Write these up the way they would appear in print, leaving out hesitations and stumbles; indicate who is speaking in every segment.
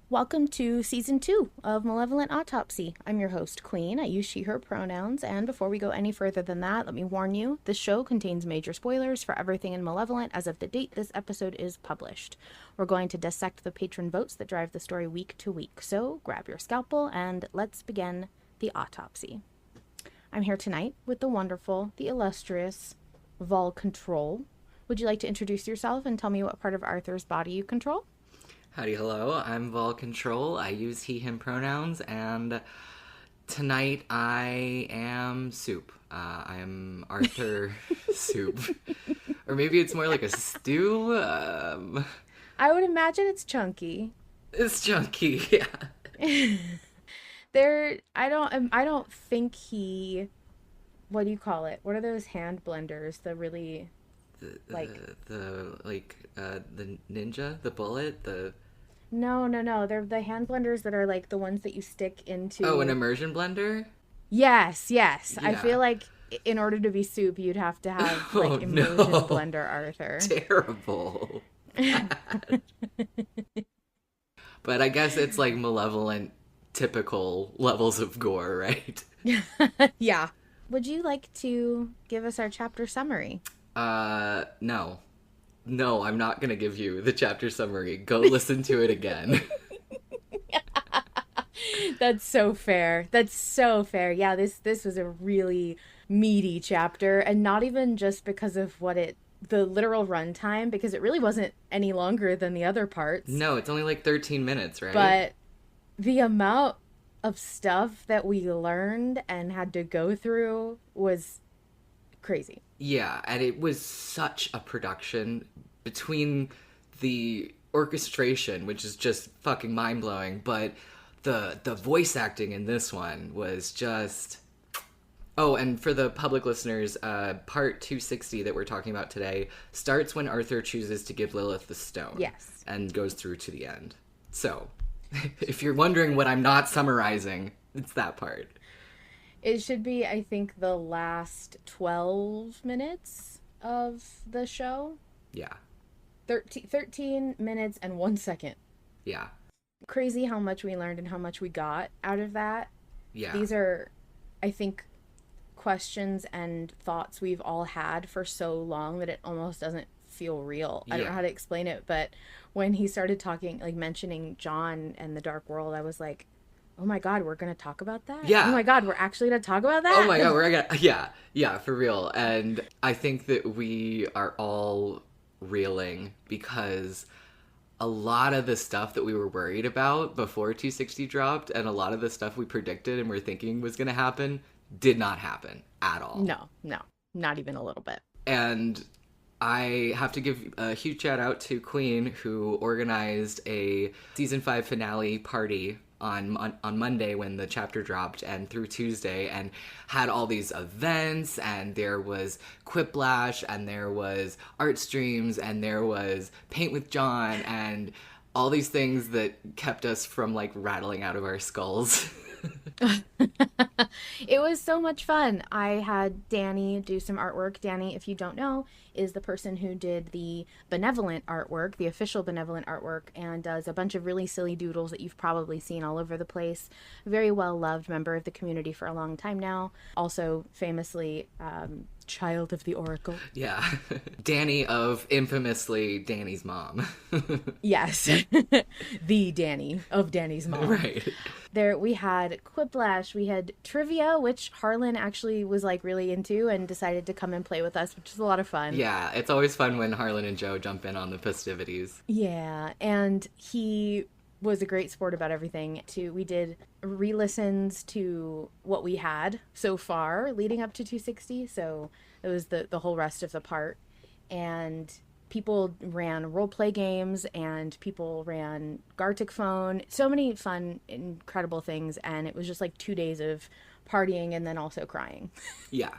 Speaker 1: Welcome to Season 2 of Malevolent Autopsy. I'm your host, Queen. I use she, her pronouns, and before we go any further than that, let me warn you, this show contains major spoilers for everything in Malevolent as of the date this episode is published. We're going to dissect the patron votes that drive the story week to week, so grab your scalpel and let's begin the autopsy. I'm here tonight with the wonderful, the illustrious Vol Control. Would you like to introduce yourself and tell me what part of Arthur's body you control?
Speaker 2: Howdy, hello, I'm Vol Control. I use he, him pronouns, and tonight I am Soup. I am Arthur Soup. Or maybe it's more like a stew.
Speaker 1: I would imagine it's chunky.
Speaker 2: It's chunky, yeah.
Speaker 1: I don't think he, what do you call it? What are those hand blenders? The really,
Speaker 2: the ninja, the bullet, the...
Speaker 1: No. They're the hand blenders that are like the ones that you stick into...
Speaker 2: Oh, an immersion blender?
Speaker 1: Yes. Yeah. I feel like in order to be Soup, you'd have to have like immersion blender Arthur.
Speaker 2: Terrible. But I guess it's like malevolent, typical levels of gore, right?
Speaker 1: Yeah. Would you like to give us our chapter summary?
Speaker 2: No. No, I'm not going to give you the chapter summary. Go listen to it again.
Speaker 1: That's so fair. Yeah, this was a really meaty chapter, and not even just because of the literal runtime, because it really wasn't any longer than the other parts.
Speaker 2: No, it's only like 13 minutes, right?
Speaker 1: But the amount of stuff that we learned and had to go through was crazy.
Speaker 2: Yeah, and it was such a production between the orchestration, which is just fucking mind-blowing, but the voice acting in this one was just... Oh, and for the public listeners, part 260 that we're talking about today starts when Arthur chooses to give Lilith the stone.
Speaker 1: Yes.
Speaker 2: And goes through to the end. So, if you're wondering what I'm not summarizing, it's that part.
Speaker 1: It should be, I think, the last 12 minutes of the show.
Speaker 2: Yeah.
Speaker 1: 13 minutes and 1 second.
Speaker 2: Yeah.
Speaker 1: Crazy how much we learned and how much we got out of that.
Speaker 2: Yeah.
Speaker 1: These are, I think, questions and thoughts we've all had for so long that it almost doesn't feel real. I don't know how to explain it, but when he started talking, like mentioning John and the Dark World, I was like, oh my God, we're going to talk about that?
Speaker 2: Yeah.
Speaker 1: Oh my God, we're actually going to talk about that?
Speaker 2: Oh my God, we're going to... Yeah, for real. And I think that we are all reeling because a lot of the stuff that we were worried about before 260 dropped and a lot of the stuff we predicted and were thinking was going to happen did not happen at all.
Speaker 1: No, not even a little bit.
Speaker 2: And I have to give a huge shout out to Queen, who organized a season 5 finale party on Monday when the chapter dropped and through Tuesday, and had all these events, and there was Quiplash, and there was art streams, and there was Paint with John, and all these things that kept us from like rattling out of our skulls.
Speaker 1: It was so much fun. I had Danny do some artwork. Danny, if you don't know, is the person who did the Benevolent artwork, the official Benevolent artwork, and does a bunch of really silly doodles that you've probably seen all over the place. Very well loved member of the community for a long time now. Also famously child of the Oracle.
Speaker 2: Yeah. Danny of infamously Danny's mom.
Speaker 1: Yes. The Danny of Danny's mom.
Speaker 2: Right.
Speaker 1: There we had Quiplash, we had trivia, which Harlan actually was like really into and decided to come and play with us, which is a lot of fun.
Speaker 2: Yeah, it's always fun when Harlan and Joe jump in on the festivities.
Speaker 1: Yeah, and he was a great sport about everything too. We did re-listens to what we had so far leading up to 260, so it was the whole rest of the part, and people ran role play games and people ran Gartic Phone, so many fun, incredible things, and it was just like 2 days of partying and then also crying.
Speaker 2: Yeah.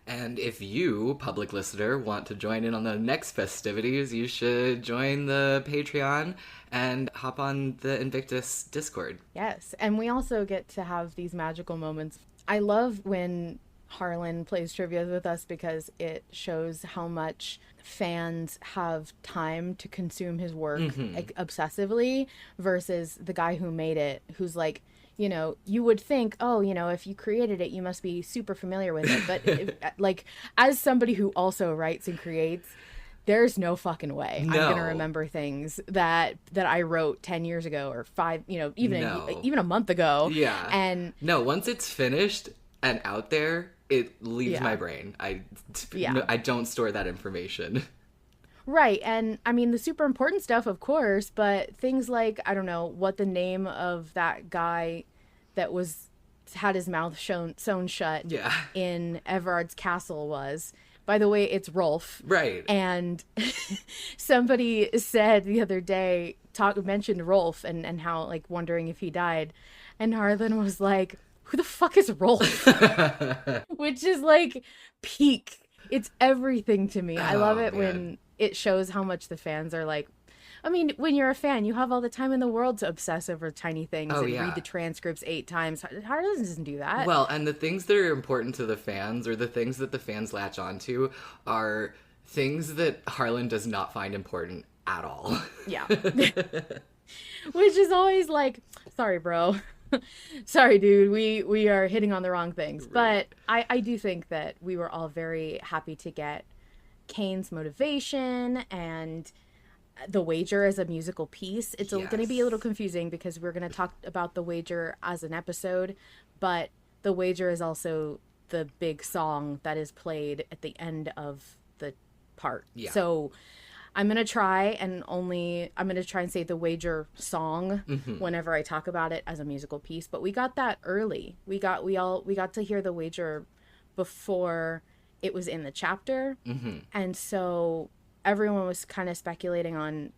Speaker 2: And if you, public listener, want to join in on the next festivities, you should join the Patreon and hop on the Invictus Discord.
Speaker 1: Yes, and we also get to have these magical moments. I love when Harlan plays trivia with us because it shows how much fans have time to consume his work like, obsessively versus the guy who made it, who's like, you know, you would think, oh, you know, if you created it, you must be super familiar with it. But like, as somebody who also writes and creates, there's no fucking way I'm going to remember things that I wrote 10 years ago or 5, you know, even a month ago.
Speaker 2: Yeah.
Speaker 1: And
Speaker 2: no, once it's finished and out there, it leaves my brain. I don't store that information.
Speaker 1: Right. And I mean, the super important stuff, of course, but things like, I don't know what the name of that guy that had his mouth sewn shut in Everard's castle was. By the way, it's Rolf.
Speaker 2: Right.
Speaker 1: And somebody said the other day, mentioned Rolf and how, like, wondering if he died. And Harlan was like, who the fuck is Rolf? Which is, like, peak. It's everything to me. I love it when it shows how much the fans are like, I mean, when you're a fan, you have all the time in the world to obsess over tiny things read the transcripts 8 times. Harlan doesn't do that.
Speaker 2: Well, and the things that are important to the fans, or the things that the fans latch onto, are things that Harlan does not find important at all.
Speaker 1: Yeah. Which is always like, sorry, bro. Sorry, dude. We are hitting on the wrong things. Right. But I do think that we were all very happy to get Kane's motivation and the wager as a musical piece. It's going to be a little confusing because we're going to talk about the wager as an episode, but the wager is also the big song that is played at the end of the part. Yeah. So I'm going to try and say the wager song whenever I talk about it as a musical piece, but we got that early. We got to hear the wager before it was in the chapter. And so everyone was kind of speculating on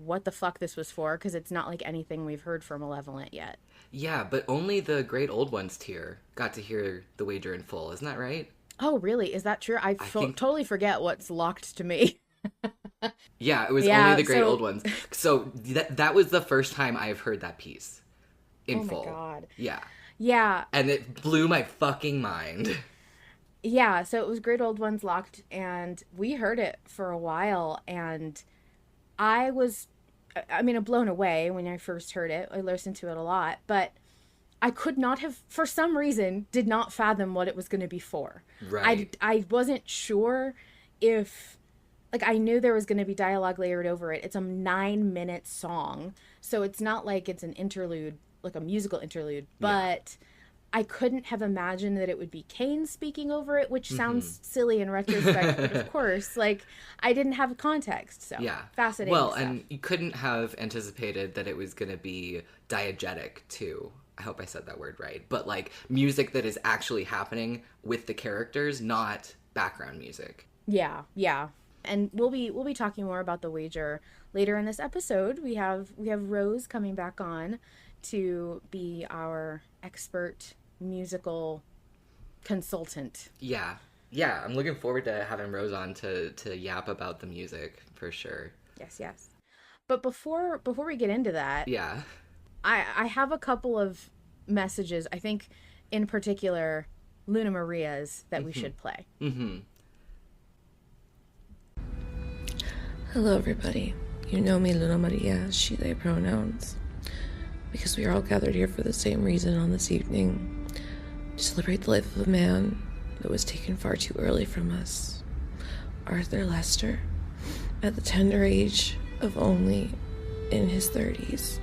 Speaker 1: what the fuck this was for, because it's not like anything we've heard from Malevolent yet. Yeah,
Speaker 2: but only the Great Old Ones tier got to hear the wager in full. Isn't that right?
Speaker 1: Oh, really? Is that true? I totally forget what's locked to me.
Speaker 2: Yeah, it was only the Great Old Ones. So that was the first time I've heard that piece in full. Oh my god. Yeah. Yeah. And it blew my fucking mind.
Speaker 1: Yeah, so it was Great Old Ones locked, and we heard it for a while, and I'm blown away when I first heard it. I listened to it a lot, but I could not have, for some reason, did not fathom what it was going to be for. Right. I wasn't sure if, like, I knew there was going to be dialogue layered over it. It's a 9-minute song, so it's not like it's an interlude, like a musical interlude, but I couldn't have imagined that it would be Kane speaking over it, which sounds silly in retrospect, but of course, like, I didn't have context, so fascinating
Speaker 2: Well,
Speaker 1: stuff.
Speaker 2: And you couldn't have anticipated that it was going to be diegetic, too. I hope I said that word right. But, like, music that is actually happening with the characters, not background music.
Speaker 1: Yeah. And we'll be talking more about the wager later in this episode. We have Rose coming back on to be our expert musical consultant.
Speaker 2: Yeah, I'm looking forward to having Rose on to yap about the music for sure.
Speaker 1: Yes. But before we get into that, I have a couple of messages, I think in particular Luna Maria's, that we should play.
Speaker 3: Hello everybody. You know me, Luna Maria, she, they pronouns. Because we are all gathered here for the same reason on this evening. To celebrate the life of a man that was taken far too early from us. Arthur Lester, at the tender age of only in his 30s.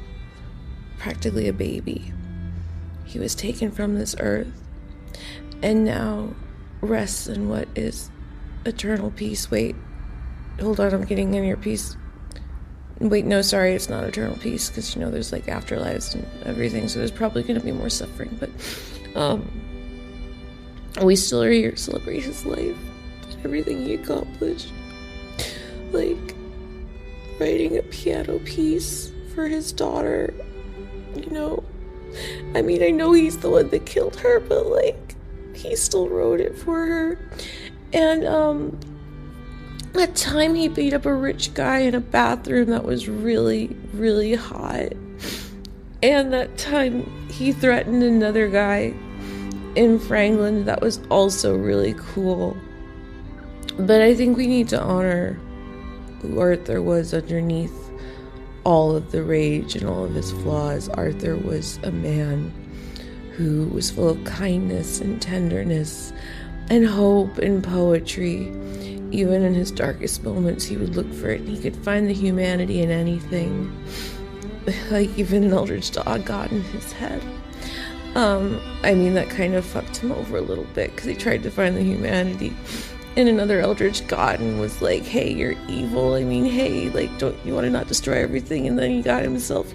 Speaker 3: Practically a baby. He was taken from this earth and now rests in what is eternal peace. Wait, hold on, I'm getting an earpiece. Wait, no, sorry, it's not eternal peace, because, you know, there's, like, afterlives and everything, so there's probably going to be more suffering, but, we still are here to celebrate his life and everything he accomplished. Like, writing a piano piece for his daughter, you know. I mean, I know he's the one that killed her, but, like, he still wrote it for her. And that time he beat up a rich guy in a bathroom that was really, really hot. And that time he threatened another guy in Franklin, that was also really cool. But I think we need to honor who Arthur was underneath all of the rage and all of his flaws. Arthur was a man who was full of kindness and tenderness and hope and poetry. Even in his darkest moments, he would look for it, and he could find the humanity in anything. Like, even an eldritch dog got in his head. I mean, that kind of fucked him over a little bit, because he tried to find the humanity in another eldritch god and was like, hey, you're evil. I mean, hey, like, don't you want to not destroy everything? And then he got himself,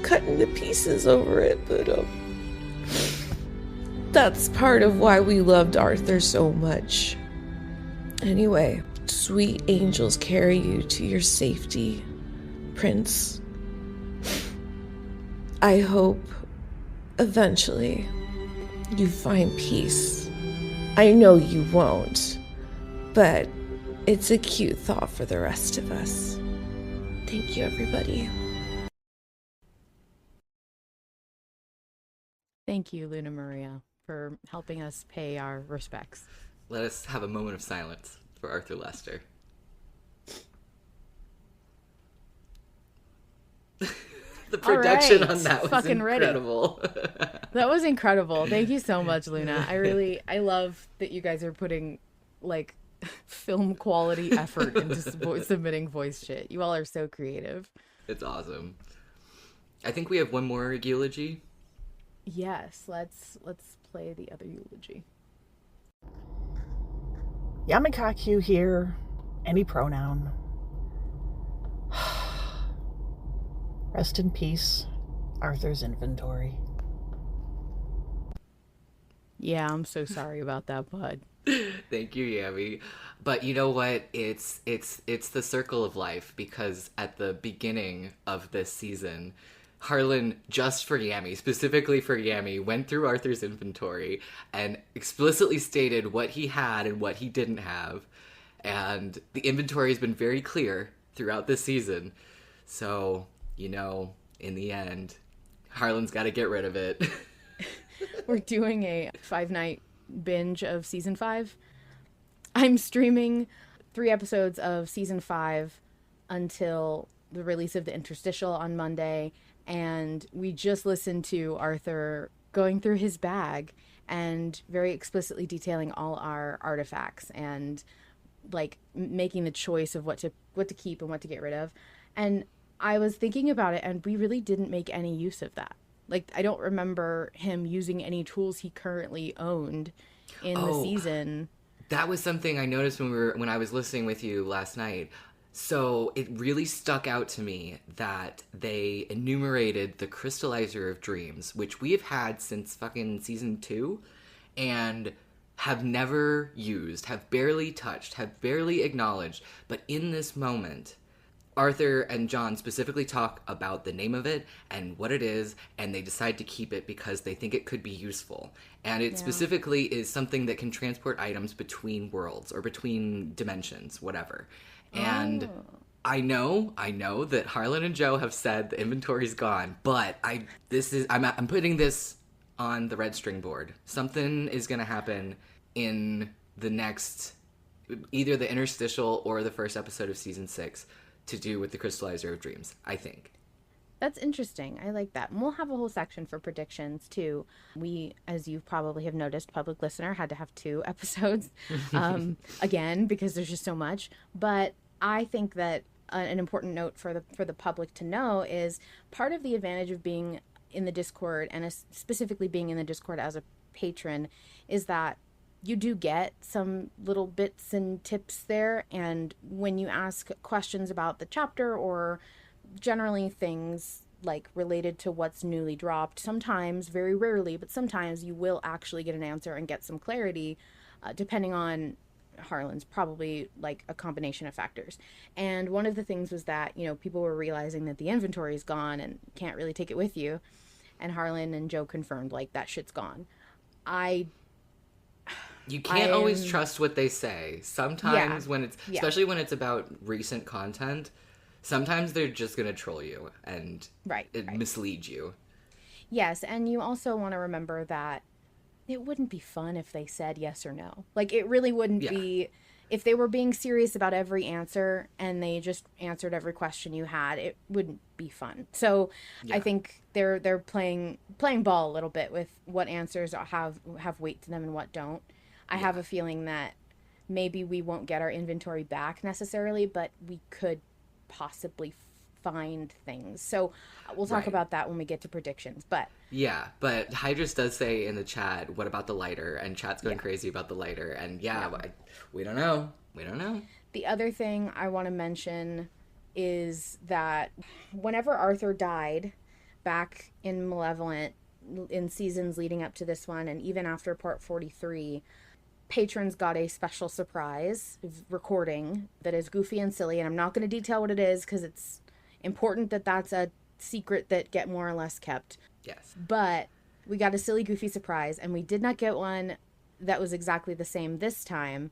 Speaker 3: cut into pieces over it. But that's part of why we loved Arthur so much. Anyway, sweet angels carry you to your safety, Prince. I hope eventually you find peace. I know you won't, but it's a cute thought for the rest of us. Thank you, everybody.
Speaker 1: Thank you, Luna Maria, for helping us pay our respects.
Speaker 2: Let us have a moment of silence for Arthur Lester. The production on that was fucking incredible.
Speaker 1: That was incredible. Thank you so much, Luna. I love that you guys are putting like film quality effort into submitting voice shit. You all are so creative.
Speaker 2: It's awesome. I think we have one more eulogy.
Speaker 1: Yes, let's play the other eulogy.
Speaker 4: Yamikaku here, any pronoun. Rest in peace, Arthur's inventory.
Speaker 1: Yeah, I'm so sorry about that, bud.
Speaker 2: Thank you, Yami. But you know what? It's the circle of life, because at the beginning of this season, Harlan, just for Yami, specifically for Yami, went through Arthur's inventory and explicitly stated what he had and what he didn't have. And the inventory has been very clear throughout this season. So, in the end, Harlan's got to get rid of it.
Speaker 1: We're doing a 5-night binge of season 5. I'm streaming 3 episodes of season 5 until the release of the interstitial on Monday. And we just listened to Arthur going through his bag and very explicitly detailing all our artifacts and like making the choice of what to keep and what to get rid of. And I was thinking about it, and we really didn't make any use of that. Like, I don't remember him using any tools he currently owned in the season. That
Speaker 2: was something I noticed when I was listening with you last night. So it really stuck out to me that they enumerated the Crystallizer of Dreams, which we have had since fucking season 2, and have never used, have barely touched, have barely acknowledged. But in this moment, Arthur and John specifically talk about the name of it and what it is, and they decide to keep it because they think it could be useful. And it specifically is something that can transport items between worlds or between dimensions, whatever. And I know that Harlan and Joe have said the inventory's gone, but I'm putting this on the red string board. Something is going to happen in the next, either the interstitial or the first episode of season 6, to do with the Crystallizer of Dreams, I think.
Speaker 1: That's interesting. I like that. And we'll have a whole section for predictions, too. We, as you probably have noticed, public listener, had to have 2 episodes, again, because there's just so much. But I think that an important note for the public to know is part of the advantage of being in the Discord, and specifically being in the Discord as a patron, is that you do get some little bits and tips there, and when you ask questions about the chapter or generally things like related to what's newly dropped, sometimes, very rarely, but sometimes you will actually get an answer and get some clarity, depending on Harlan's, probably like a combination of factors. And one of the things was that, people were realizing that the inventory is gone and can't really take it with you, and Harlan and Joe confirmed, like, that shit's gone. I
Speaker 2: You can't always trust what they say. Sometimes when it's, especially when it's about recent content, sometimes they're just going to troll you and mislead you.
Speaker 1: Yes, and you also want to remember that it wouldn't be fun if they said yes or no. Like, it really wouldn't be, if they were being serious about every answer and they just answered every question you had, it wouldn't be fun. So I think they're playing ball a little bit with what answers have weight to them and what don't. I have a feeling that maybe we won't get our inventory back necessarily, but we could possibly find things. So we'll talk about that when we get to predictions. But
Speaker 2: but Hydrus does say in the chat, what about the lighter? And chat's going crazy about the lighter. And we don't know.
Speaker 1: The other thing I want to mention is that whenever Arthur died back in Malevolent, in seasons leading up to this one, and even after part 43, patrons got a special surprise recording that is goofy and silly, and I'm not going to detail what it is because it's important that that's a secret that get more or less kept.
Speaker 2: Yes.
Speaker 1: But we got a silly, goofy surprise, and we did not get one that was exactly the same this time.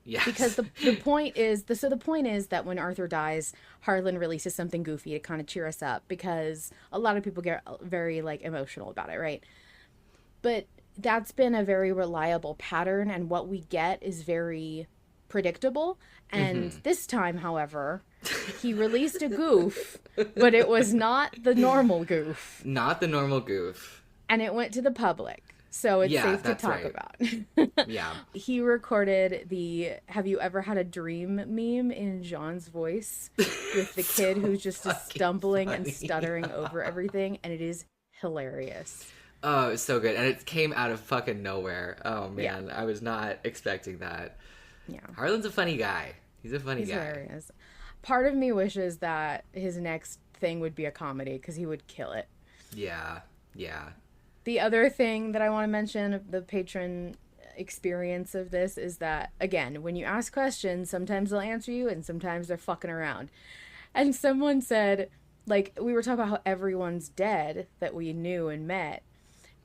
Speaker 2: Yes.
Speaker 1: Because the point is that when Arthur dies, Harlan releases something goofy to kind of cheer us up, because a lot of people get very emotional about it, right? But that's been a very reliable pattern, and what we get is very predictable. And this time, however, he released a goof, but it was not the normal goof.
Speaker 2: Not the normal goof.
Speaker 1: And it went to the public. So it's safe to talk about. He recorded the "Have you ever had a dream" meme in John's voice with the kid who's just stumbling and stuttering over everything. And it is hilarious.
Speaker 2: Oh, it's so good. And it came out of fucking nowhere. Oh, man. I was not expecting that.
Speaker 1: Yeah.
Speaker 2: Harlan's a funny guy. He's a funny guy.
Speaker 1: Hilarious. Part of me wishes that his next thing would be a comedy, because he would kill it.
Speaker 2: Yeah.
Speaker 1: The other thing that I want to mention, the patron experience of this, is that, again, when you ask questions, sometimes they'll answer you and sometimes they're fucking around. And someone said, we were talking about how everyone's dead that we knew and met.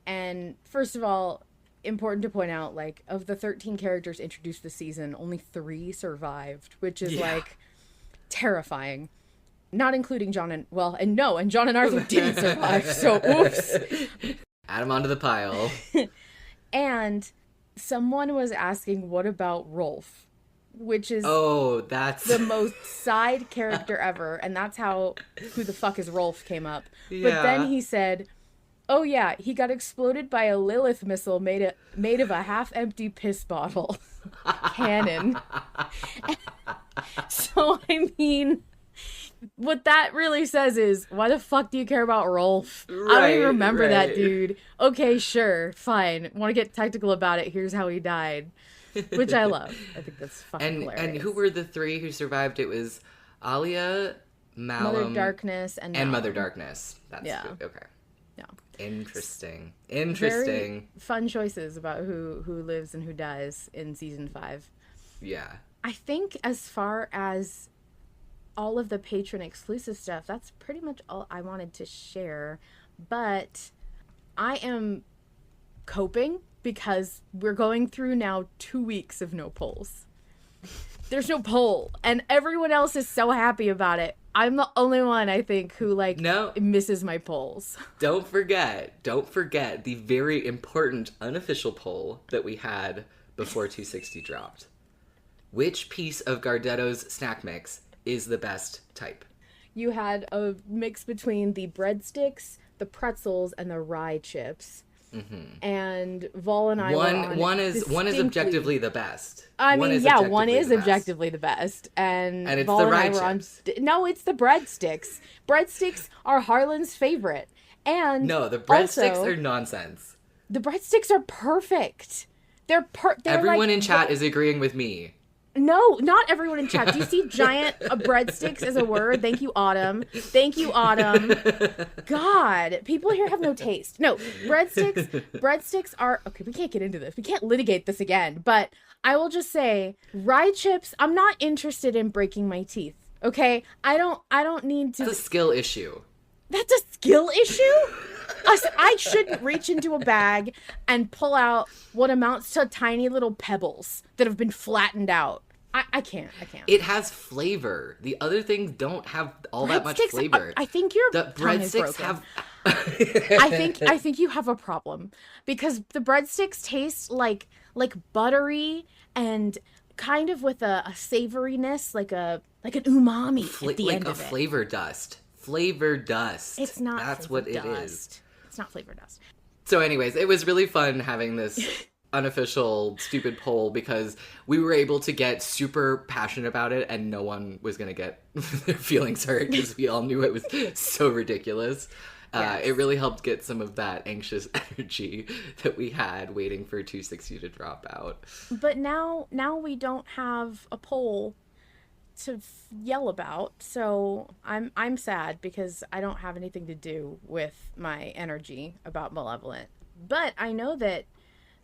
Speaker 1: And first of all, important to point out, of the 13 characters introduced this season, only 3 survived, which is terrifying. Not including John and John and Arthur didn't survive, so oops.
Speaker 2: Add them onto the pile.
Speaker 1: And someone was asking, what about Rolf? Which is
Speaker 2: that's
Speaker 1: the most side character ever, and that's how "Who the fuck is Rolf" came up. But then he said, oh yeah, he got exploded by a Lilith missile made of a half-empty piss bottle. Canon. So, I mean, what that really says is, why the fuck do you care about Rolf? I don't even remember that dude. Okay, sure, fine. Want to get technical about it, here's how he died. Which I love. I think that's fucking hilarious.
Speaker 2: And who were the 3 who survived? It was Alia, Malum,
Speaker 1: Mother Darkness, and
Speaker 2: Mother Darkness. That's okay.
Speaker 1: Yeah.
Speaker 2: Interesting.
Speaker 1: Very fun choices about who lives and who dies in season 5.
Speaker 2: Yeah.
Speaker 1: I think as far as all of the patron exclusive stuff, that's pretty much all I wanted to share. But I am coping because we're going through now 2 weeks of no polls. There's no poll, and everyone else is so happy about it. I'm the only one, I think, who misses my polls.
Speaker 2: Don't forget the very important unofficial poll that we had before 260 dropped. Which piece of Gardetto's snack mix is the best type?
Speaker 1: You had a mix between the breadsticks, the pretzels, and the rye chips. Mm-hmm. And Vol and I
Speaker 2: one is objectively the best.
Speaker 1: I mean, one is objectively the best, and
Speaker 2: it's
Speaker 1: Vol
Speaker 2: the
Speaker 1: and
Speaker 2: rye
Speaker 1: I were
Speaker 2: chips.
Speaker 1: No, it's the breadsticks. Breadsticks are Harlan's favorite, and
Speaker 2: no, the breadsticks are nonsense.
Speaker 1: The breadsticks are perfect. They're
Speaker 2: everyone in chat is agreeing with me.
Speaker 1: No, not everyone in chat. Do you see giant breadsticks as a word? Thank you, Autumn. God, people here have no taste. No, breadsticks are... Okay, we can't get into this. We can't litigate this again. But I will just say, rye chips, I'm not interested in breaking my teeth. Okay? I don't need to...
Speaker 2: That's a skill issue.
Speaker 1: That's a skill issue? I shouldn't reach into a bag and pull out what amounts to tiny little pebbles that have been flattened out. I can't.
Speaker 2: It has flavor. The other things don't have all that much flavor.
Speaker 1: I think your
Speaker 2: the
Speaker 1: tongue is
Speaker 2: breadsticks
Speaker 1: broken.
Speaker 2: have.
Speaker 1: I think you have a problem because the breadsticks taste like buttery and kind of with a savoriness, like an umami at the end of it.
Speaker 2: Flavor dust. Flavor dust.
Speaker 1: It's not.
Speaker 2: That's
Speaker 1: flavor
Speaker 2: what it
Speaker 1: dust.
Speaker 2: is.
Speaker 1: It's not flavor dust.
Speaker 2: So, anyways, it was really fun having this unofficial stupid poll because we were able to get super passionate about it and no one was going to get their feelings hurt because we all knew it was so ridiculous. Yes. It really helped get some of that anxious energy that we had waiting for 260 to drop out.
Speaker 1: But now we don't have a poll to yell about, so I'm sad because I don't have anything to do with my energy about Malevolent. But I know that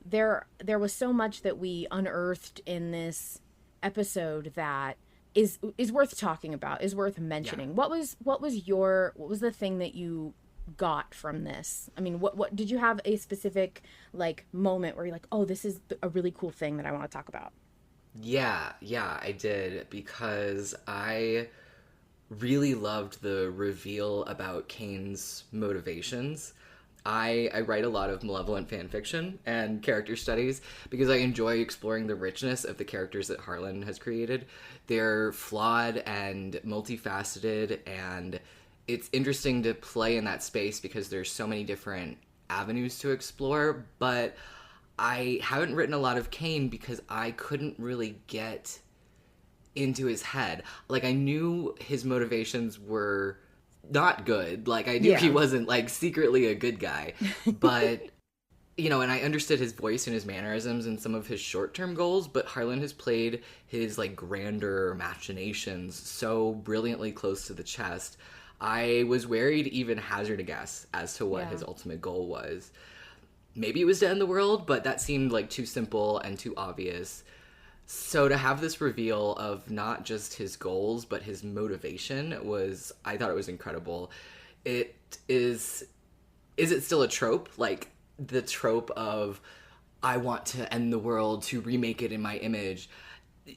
Speaker 1: there was so much that we unearthed in this episode that is worth talking about, is worth mentioning. Yeah. What was the thing that you got from this? I mean, what did you have a specific like moment where you're like, oh, this is a really cool thing that I want to talk about?
Speaker 2: Yeah, I did, because I really loved the reveal about Kane's motivations. I write a lot of Malevolent fan fiction and character studies because I enjoy exploring the richness of the characters that Harlan has created. They're flawed and multifaceted, and it's interesting to play in that space because there's so many different avenues to explore, but I haven't written a lot of Kane because I couldn't really get into his head. Like, I knew his motivations were not good. Like, I knew he wasn't, like, secretly a good guy. But, you know, and I understood his voice and his mannerisms and some of his short-term goals, but Harlan has played his, like, grander machinations so brilliantly close to the chest. I was wary to even hazard a guess as to what his ultimate goal was. Maybe it was to end the world, but that seemed like too simple and too obvious. So to have this reveal of not just his goals, but his motivation I thought it was incredible. It is it still a trope? Like the trope of, I want to end the world to remake it in my image.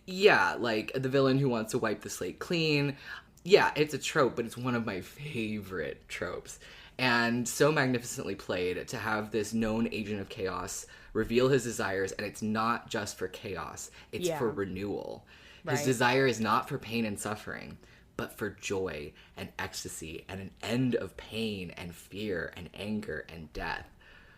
Speaker 2: Yeah, like the villain who wants to wipe the slate clean. Yeah, it's a trope, but it's one of my favorite tropes. And so magnificently played to have this known agent of chaos reveal his desires, and it's not just for chaos, it's for renewal. Right. His desire is not for pain and suffering, but for joy and ecstasy and an end of pain and fear and anger and death.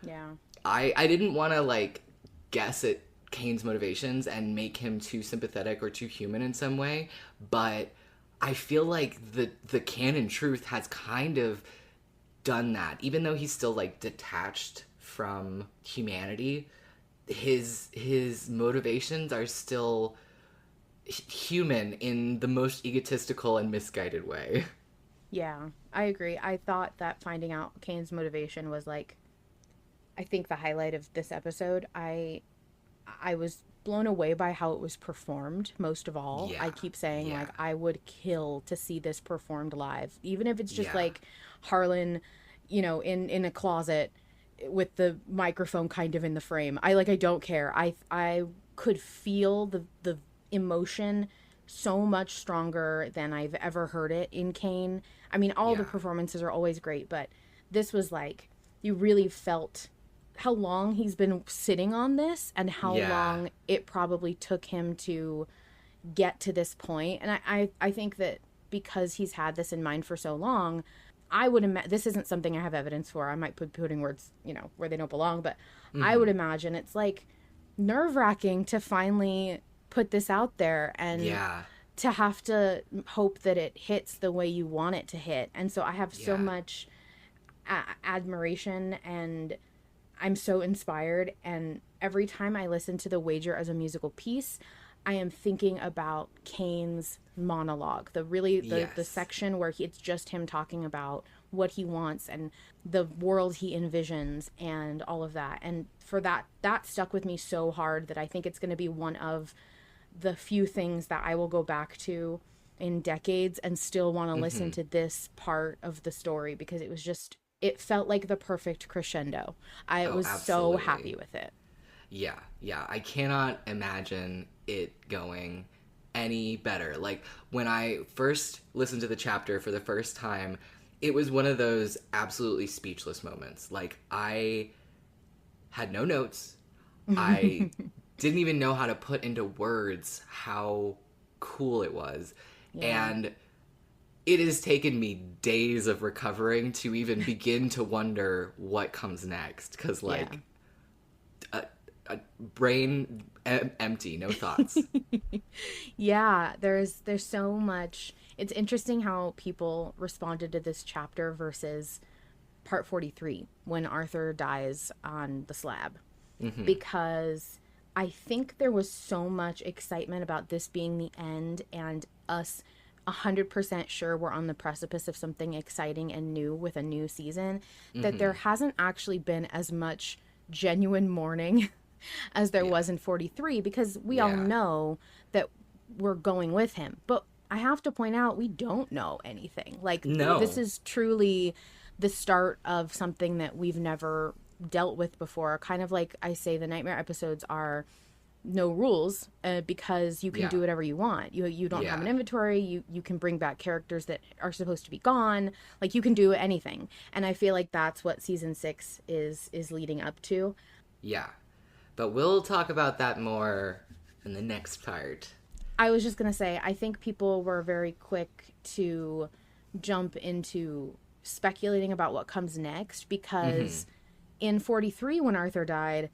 Speaker 1: Yeah. I
Speaker 2: didn't want to, like, guess at Kane's motivations and make him too sympathetic or too human in some way, but I feel like the canon truth has kind of done that. Even though he's still, like, detached from humanity, his motivations are still human in the most egotistical and misguided way.
Speaker 1: Yeah, I agree. I thought that finding out Kane's motivation was, like, I think the highlight of this episode. I was blown away by how it was performed, most of all. I keep saying, like, I would kill to see this performed live, even if it's just like Harlan, you know, in a closet with the microphone kind of in the frame. I don't care. I could feel the emotion so much stronger than I've ever heard it in Kane. I mean, all the performances are always great, but this was like, you really felt how long he's been sitting on this and how long it probably took him to get to this point. And I think that because he's had this in mind for so long, I would imagine, this isn't something I have evidence for. I might be putting words, you know, where they don't belong, but I would imagine it's like nerve-wracking to finally put this out there and to have to hope that it hits the way you want it to hit. And so I have so much admiration, and I'm so inspired. And every time I listen to The Wager as a musical piece, I am thinking about Kane's monologue, the section where it's just him talking about what he wants and the world he envisions and all of that. And for that stuck with me so hard that I think it's going to be one of the few things that I will go back to in decades and still want to listen to this part of the story, because it was just it felt like the perfect crescendo. I
Speaker 2: Oh,
Speaker 1: was so
Speaker 2: absolutely.
Speaker 1: happy with it.
Speaker 2: Yeah, yeah. I cannot imagine it going any better. Like, when I first listened to the chapter for the first time, it was one of those absolutely speechless moments. Like, I had no notes. I didn't even know how to put into words how cool it was.
Speaker 1: Yeah.
Speaker 2: And it has taken me days of recovering to even begin to wonder what comes next. Because,
Speaker 1: Yeah.
Speaker 2: like, a brain empty, no thoughts.
Speaker 1: Yeah, there's so much. It's interesting how people responded to this chapter versus part 43 when Arthur dies on the slab. Because I think there was so much excitement about this being the end and us 100% sure we're on the precipice of something exciting and new with a new season, that there hasn't actually been as much genuine mourning as there was in 43, because we all
Speaker 2: Yeah.
Speaker 1: know that we're going with him. But I have to point out, we don't know anything. Like,
Speaker 2: No.
Speaker 1: this is truly the start of something that we've never dealt with before. Kind of like I say, the Nightmare episodes are no rules, because you can
Speaker 2: Yeah.
Speaker 1: do whatever you want. You don't have an inventory. You can bring back characters that are supposed to be gone. Like, you can do anything. And I feel like that's what season 6 is leading up to.
Speaker 2: Yeah. But we'll talk about that more in the next part.
Speaker 1: I was just going to say, I think people were very quick to jump into speculating about what comes next, because in 43, when Arthur died,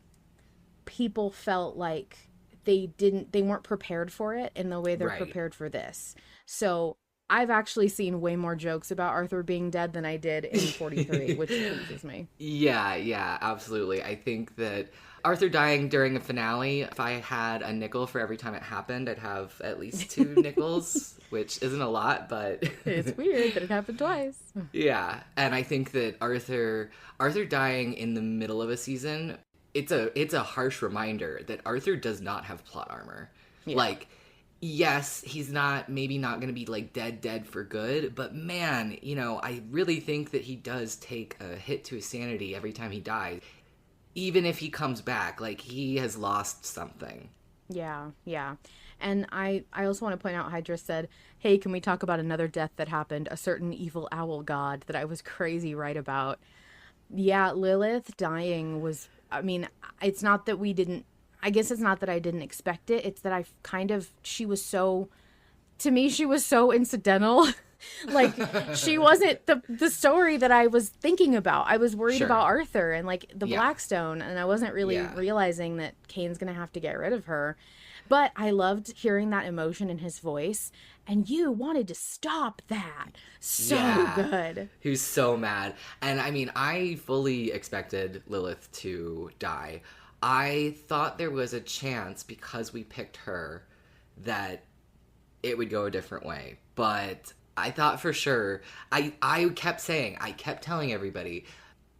Speaker 1: people felt like they weren't prepared for it in the way they're
Speaker 2: Right.
Speaker 1: prepared for this. So I've actually seen way more jokes about Arthur being dead than I did in 43, which pleases me.
Speaker 2: Yeah, absolutely. I think that Arthur dying during a finale, if I had a nickel for every time it happened, I'd have at least 2 nickels, which isn't a lot, but
Speaker 1: It's weird that it happened twice.
Speaker 2: yeah. And I think that Arthur dying in the middle of a season, it's a harsh reminder that Arthur does not have plot armor.
Speaker 1: Yeah.
Speaker 2: Like, yes, he's maybe not going to be like dead for good, but man, I really think that he does take a hit to his sanity every time he dies. Even if he comes back, like, he has lost something.
Speaker 1: Yeah. And I also want to point out, Hydra said, hey, can we talk about another death that happened? A certain evil owl god that I was crazy right about. Yeah, Lilith dying was, I mean, it's not that we didn't, I guess it's not that I didn't expect it. It's that she was so incidental. Like, she wasn't the story that I was thinking about. I was worried
Speaker 2: Sure.
Speaker 1: about Arthur and, like, the
Speaker 2: Yeah.
Speaker 1: Blackstone, and I wasn't really
Speaker 2: Yeah.
Speaker 1: realizing that Kane's gonna have to get rid of her. But I loved hearing that emotion in his voice, and you wanted to stop that. So
Speaker 2: Yeah.
Speaker 1: good.
Speaker 2: He was so mad. And I mean, I fully expected Lilith to die. I thought there was a chance, because we picked her, that it would go a different way. But I thought for sure, I kept telling everybody,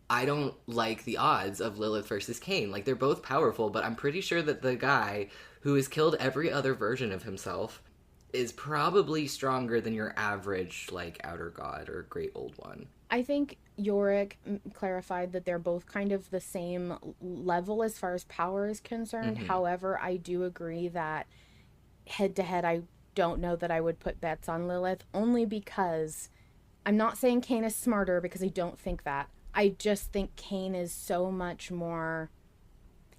Speaker 2: I don't like the odds of Lilith versus Kane. Like, they're both powerful, but I'm pretty sure that the guy who has killed every other version of himself is probably stronger than your average, like, outer god or great old one.
Speaker 1: I think Yorick clarified that they're both kind of the same level as far as power is concerned. However, I do agree that head to head, I don't know that I would put bets on Lilith, only because I'm not saying Kane is smarter, because I don't think that. I just think Kane is so much more,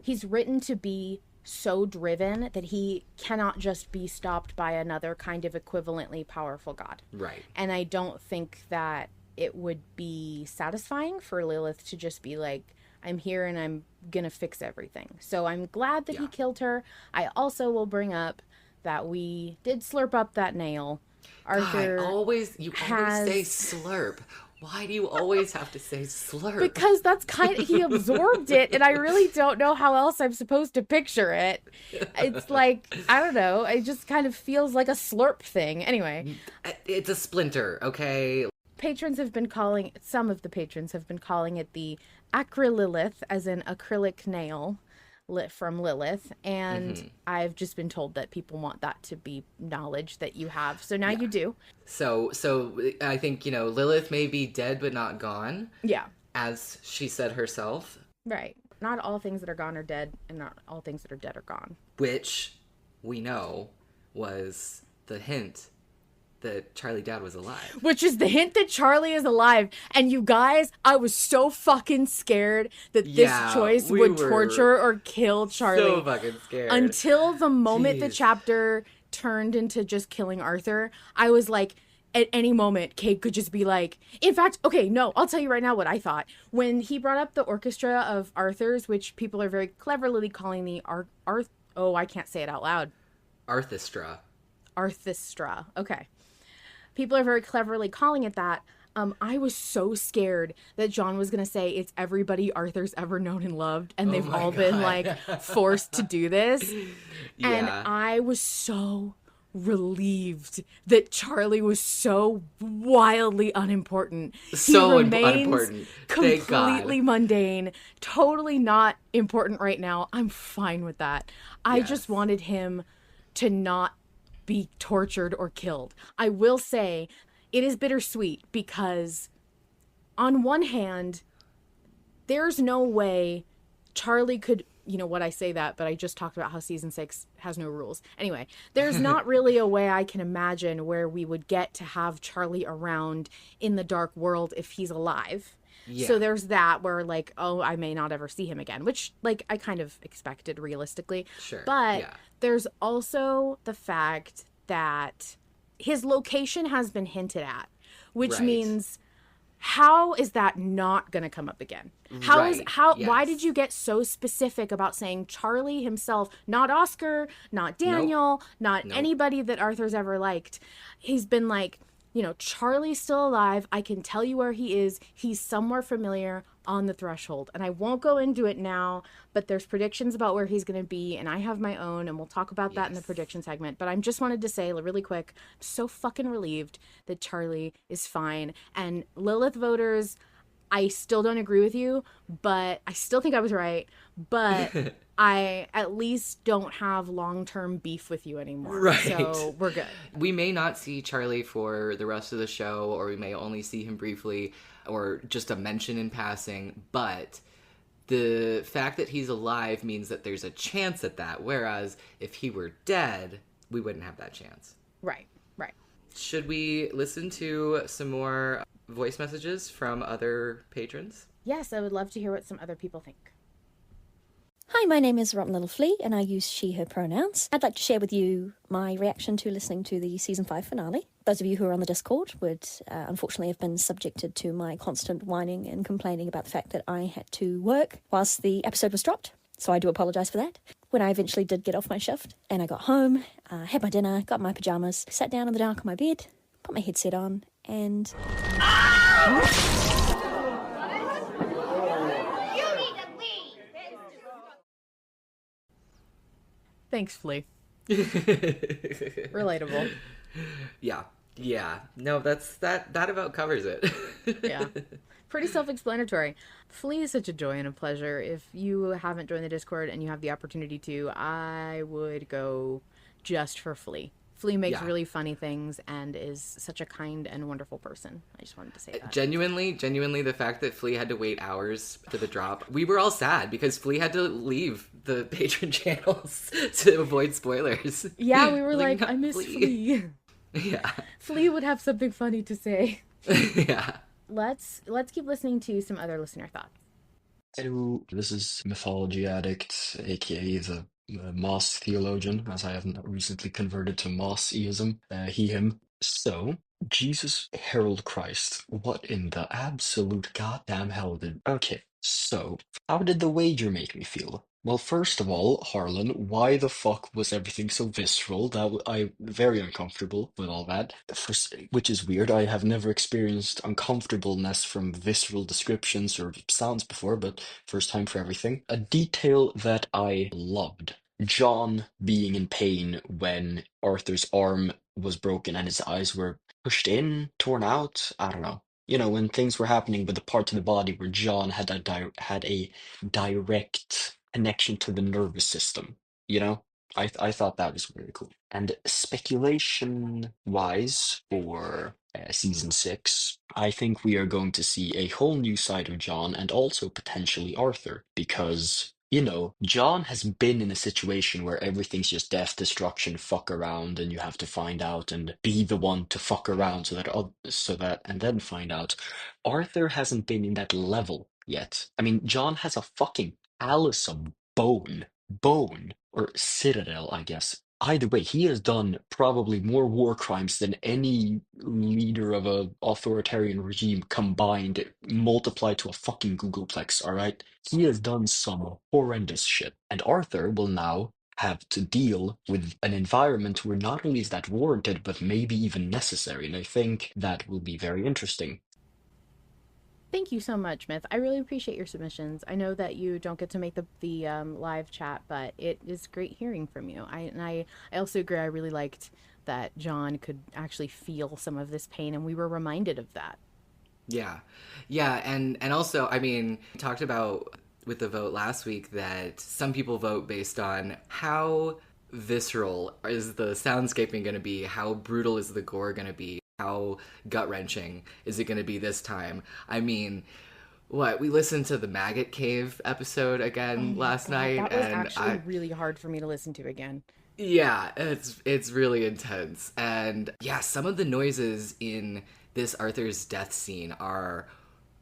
Speaker 1: he's written to be so driven that he cannot just be stopped by another kind of equivalently powerful god.
Speaker 2: Right.
Speaker 1: And I don't think that it would be satisfying for Lilith to just be like, I'm here and I'm gonna fix everything. So I'm glad that he killed her. I also will bring up that we did slurp up that nail. Arthur
Speaker 2: God, you always
Speaker 1: has-
Speaker 2: say slurp. Why do you always have to say slurp?
Speaker 1: Because that's he absorbed it, and I really don't know how else I'm supposed to picture it. It's like, I don't know, it just kind of feels like a slurp thing. Anyway,
Speaker 2: It's a splinter, okay?
Speaker 1: some of the patrons have been calling it the acrylilith, as in acrylic nail, from Lilith, and
Speaker 2: Mm-hmm.
Speaker 1: I've just been told that people want that to be knowledge that you have. So now
Speaker 2: Yeah.
Speaker 1: you do.
Speaker 2: So I think, Lilith may be dead but not gone,
Speaker 1: Yeah.
Speaker 2: as she said herself,
Speaker 1: Right. Not all things that are gone are dead, and not all things that are dead are gone.
Speaker 2: which we know was the hint that Charlie Dad was alive.
Speaker 1: Which is the hint that Charlie is alive. And you guys, I was so fucking scared that this
Speaker 2: Yeah,
Speaker 1: choice
Speaker 2: we
Speaker 1: would
Speaker 2: were
Speaker 1: torture or kill Charlie.
Speaker 2: So fucking scared.
Speaker 1: Until the moment the
Speaker 2: Jeez.
Speaker 1: chapter turned into just killing Arthur, I was like, at any moment, Kate could just be like, in fact, okay, no, I'll tell you right now what I thought. When he brought up the orchestra of Arthur's, which people are very cleverly calling the oh, I can't say it out loud.
Speaker 2: Arthestra.
Speaker 1: Arthestra. Okay. People are very cleverly calling it that. I was so scared that John was going to say it's everybody Arthur's ever known and loved, and they've all been like forced to do this. And
Speaker 2: Yeah.
Speaker 1: I was so relieved that Charlie was so wildly unimportant.
Speaker 2: So
Speaker 1: he remains
Speaker 2: unimportant. Thank God.
Speaker 1: completely mundane, totally not important right now. I'm fine with that. I
Speaker 2: Yes.
Speaker 1: just wanted him to not be tortured or killed. I will say it is bittersweet because on one hand, there's no way Charlie could, what I say that, but I just talked about how season 6 has no rules. Anyway, there's not really a way I can imagine where we would get to have Charlie around in the dark world if he's alive.
Speaker 2: Yeah.
Speaker 1: So there's that where like, oh, I may not ever see him again, which like I kind of expected realistically.
Speaker 2: Sure.
Speaker 1: But
Speaker 2: Yeah.
Speaker 1: there's also the fact that his location has been hinted at, which
Speaker 2: Right.
Speaker 1: means how is that not going to come up again? Why
Speaker 2: Yes.
Speaker 1: did you get so specific about saying Charlie himself, not Oscar, not Daniel, not
Speaker 2: Nope.
Speaker 1: anybody that Arthur's ever liked? He's been like, Charlie's still alive. I can tell you where he is. He's somewhere familiar on the threshold. And I won't go into it now, but there's predictions about where he's going to be, and I have my own, and we'll talk about that in the
Speaker 2: Yes.
Speaker 1: prediction segment. But I just wanted to say really quick, I'm so fucking relieved that Charlie is fine. And Lilith voters, I still don't agree with you, but I still think I was right. But I at least don't have long-term beef with you anymore.
Speaker 2: Right.
Speaker 1: So we're good.
Speaker 2: We may not see Charlie for the rest of the show, or we may only see him briefly, or just a mention in passing, but the fact that he's alive means that there's a chance at that, whereas if he were dead, we wouldn't have that chance.
Speaker 1: Right.
Speaker 2: Should we listen to some more voice messages from other patrons?
Speaker 1: Yes, I would love to hear what some other people think.
Speaker 5: Hi, my name is Rotten Little Flea, and I use she, her pronouns. I'd like to share with you my reaction to listening to the Season 5 finale. Those of you who are on the Discord would unfortunately have been subjected to my constant whining and complaining about the fact that I had to work whilst the episode was dropped. So I do apologise for that. When I eventually did get off my shift and I got home, had my dinner, got my pyjamas, sat down in the dark on my bed, put my headset on, and...
Speaker 1: Thanks, Flea. Relatable.
Speaker 2: Yeah. No, that about covers it.
Speaker 1: Yeah. Pretty self-explanatory. Flea is such a joy and a pleasure. If you haven't joined the Discord and you have the opportunity to, I would go just for Flea. Flea makes
Speaker 2: Yeah.
Speaker 1: really funny things and is such a kind and wonderful person. I just wanted to say that.
Speaker 2: Genuinely, the fact that Flea had to wait hours to the drop, we were all sad because Flea had to leave the patron channels to avoid spoilers.
Speaker 1: Yeah, we were like,
Speaker 2: not
Speaker 1: I miss Flea.
Speaker 2: Yeah.
Speaker 1: Flea would have something funny to say.
Speaker 2: Yeah.
Speaker 1: Let's keep listening to some other listener thoughts.
Speaker 6: Hello, this is Mythology Addict, aka the Moss Theologian, as I have recently converted to Moss-ism, he, him. So, Jesus Herald Christ, what in the absolute goddamn hell did... Okay, so, how did the wager make me feel? Well, first of all, Harlan, why the fuck was everything so visceral? I'm very uncomfortable with all that. Which is weird. I have never experienced uncomfortableness from visceral descriptions or sounds before, but first time for everything. A detail that I loved. John being in pain when Arthur's arm was broken and his eyes were pushed in, torn out. I don't know. When things were happening with the parts of the body where John had a direct connection to the nervous system, you know? I thought that was really cool. And speculation-wise for season 6, I think we are going to see a whole new side of John and also potentially Arthur, because, John has been in a situation where everything's just death, destruction, fuck around, and you have to find out and be the one to fuck around and then find out. Arthur hasn't been in that level yet. I mean, John has a fucking palace of bone, or citadel, I guess. Either way, he has done probably more war crimes than any leader of a authoritarian regime combined, multiplied to a fucking Googleplex, all right? He has done some horrendous shit. And Arthur will now have to deal with an environment where not only is that warranted, but maybe even necessary. And I think that will be very interesting.
Speaker 1: Thank you so much, Myth. I really appreciate your submissions. I know that you don't get to make the live chat, but it is great hearing from you. I also agree. I really liked that John could actually feel some of this pain, and we were reminded of that.
Speaker 2: Yeah. Yeah, and also, I mean, we talked about with the vote last week that some people vote based on how visceral is the soundscaping going to be, how brutal is the gore going to be, how gut-wrenching is it going to be this time. I mean, we listened to the Maggot Cave episode again last night,
Speaker 1: That was
Speaker 2: and
Speaker 1: actually really hard for me to listen to again.
Speaker 2: Yeah, it's really intense. And yeah, some of the noises in this Arthur's death scene are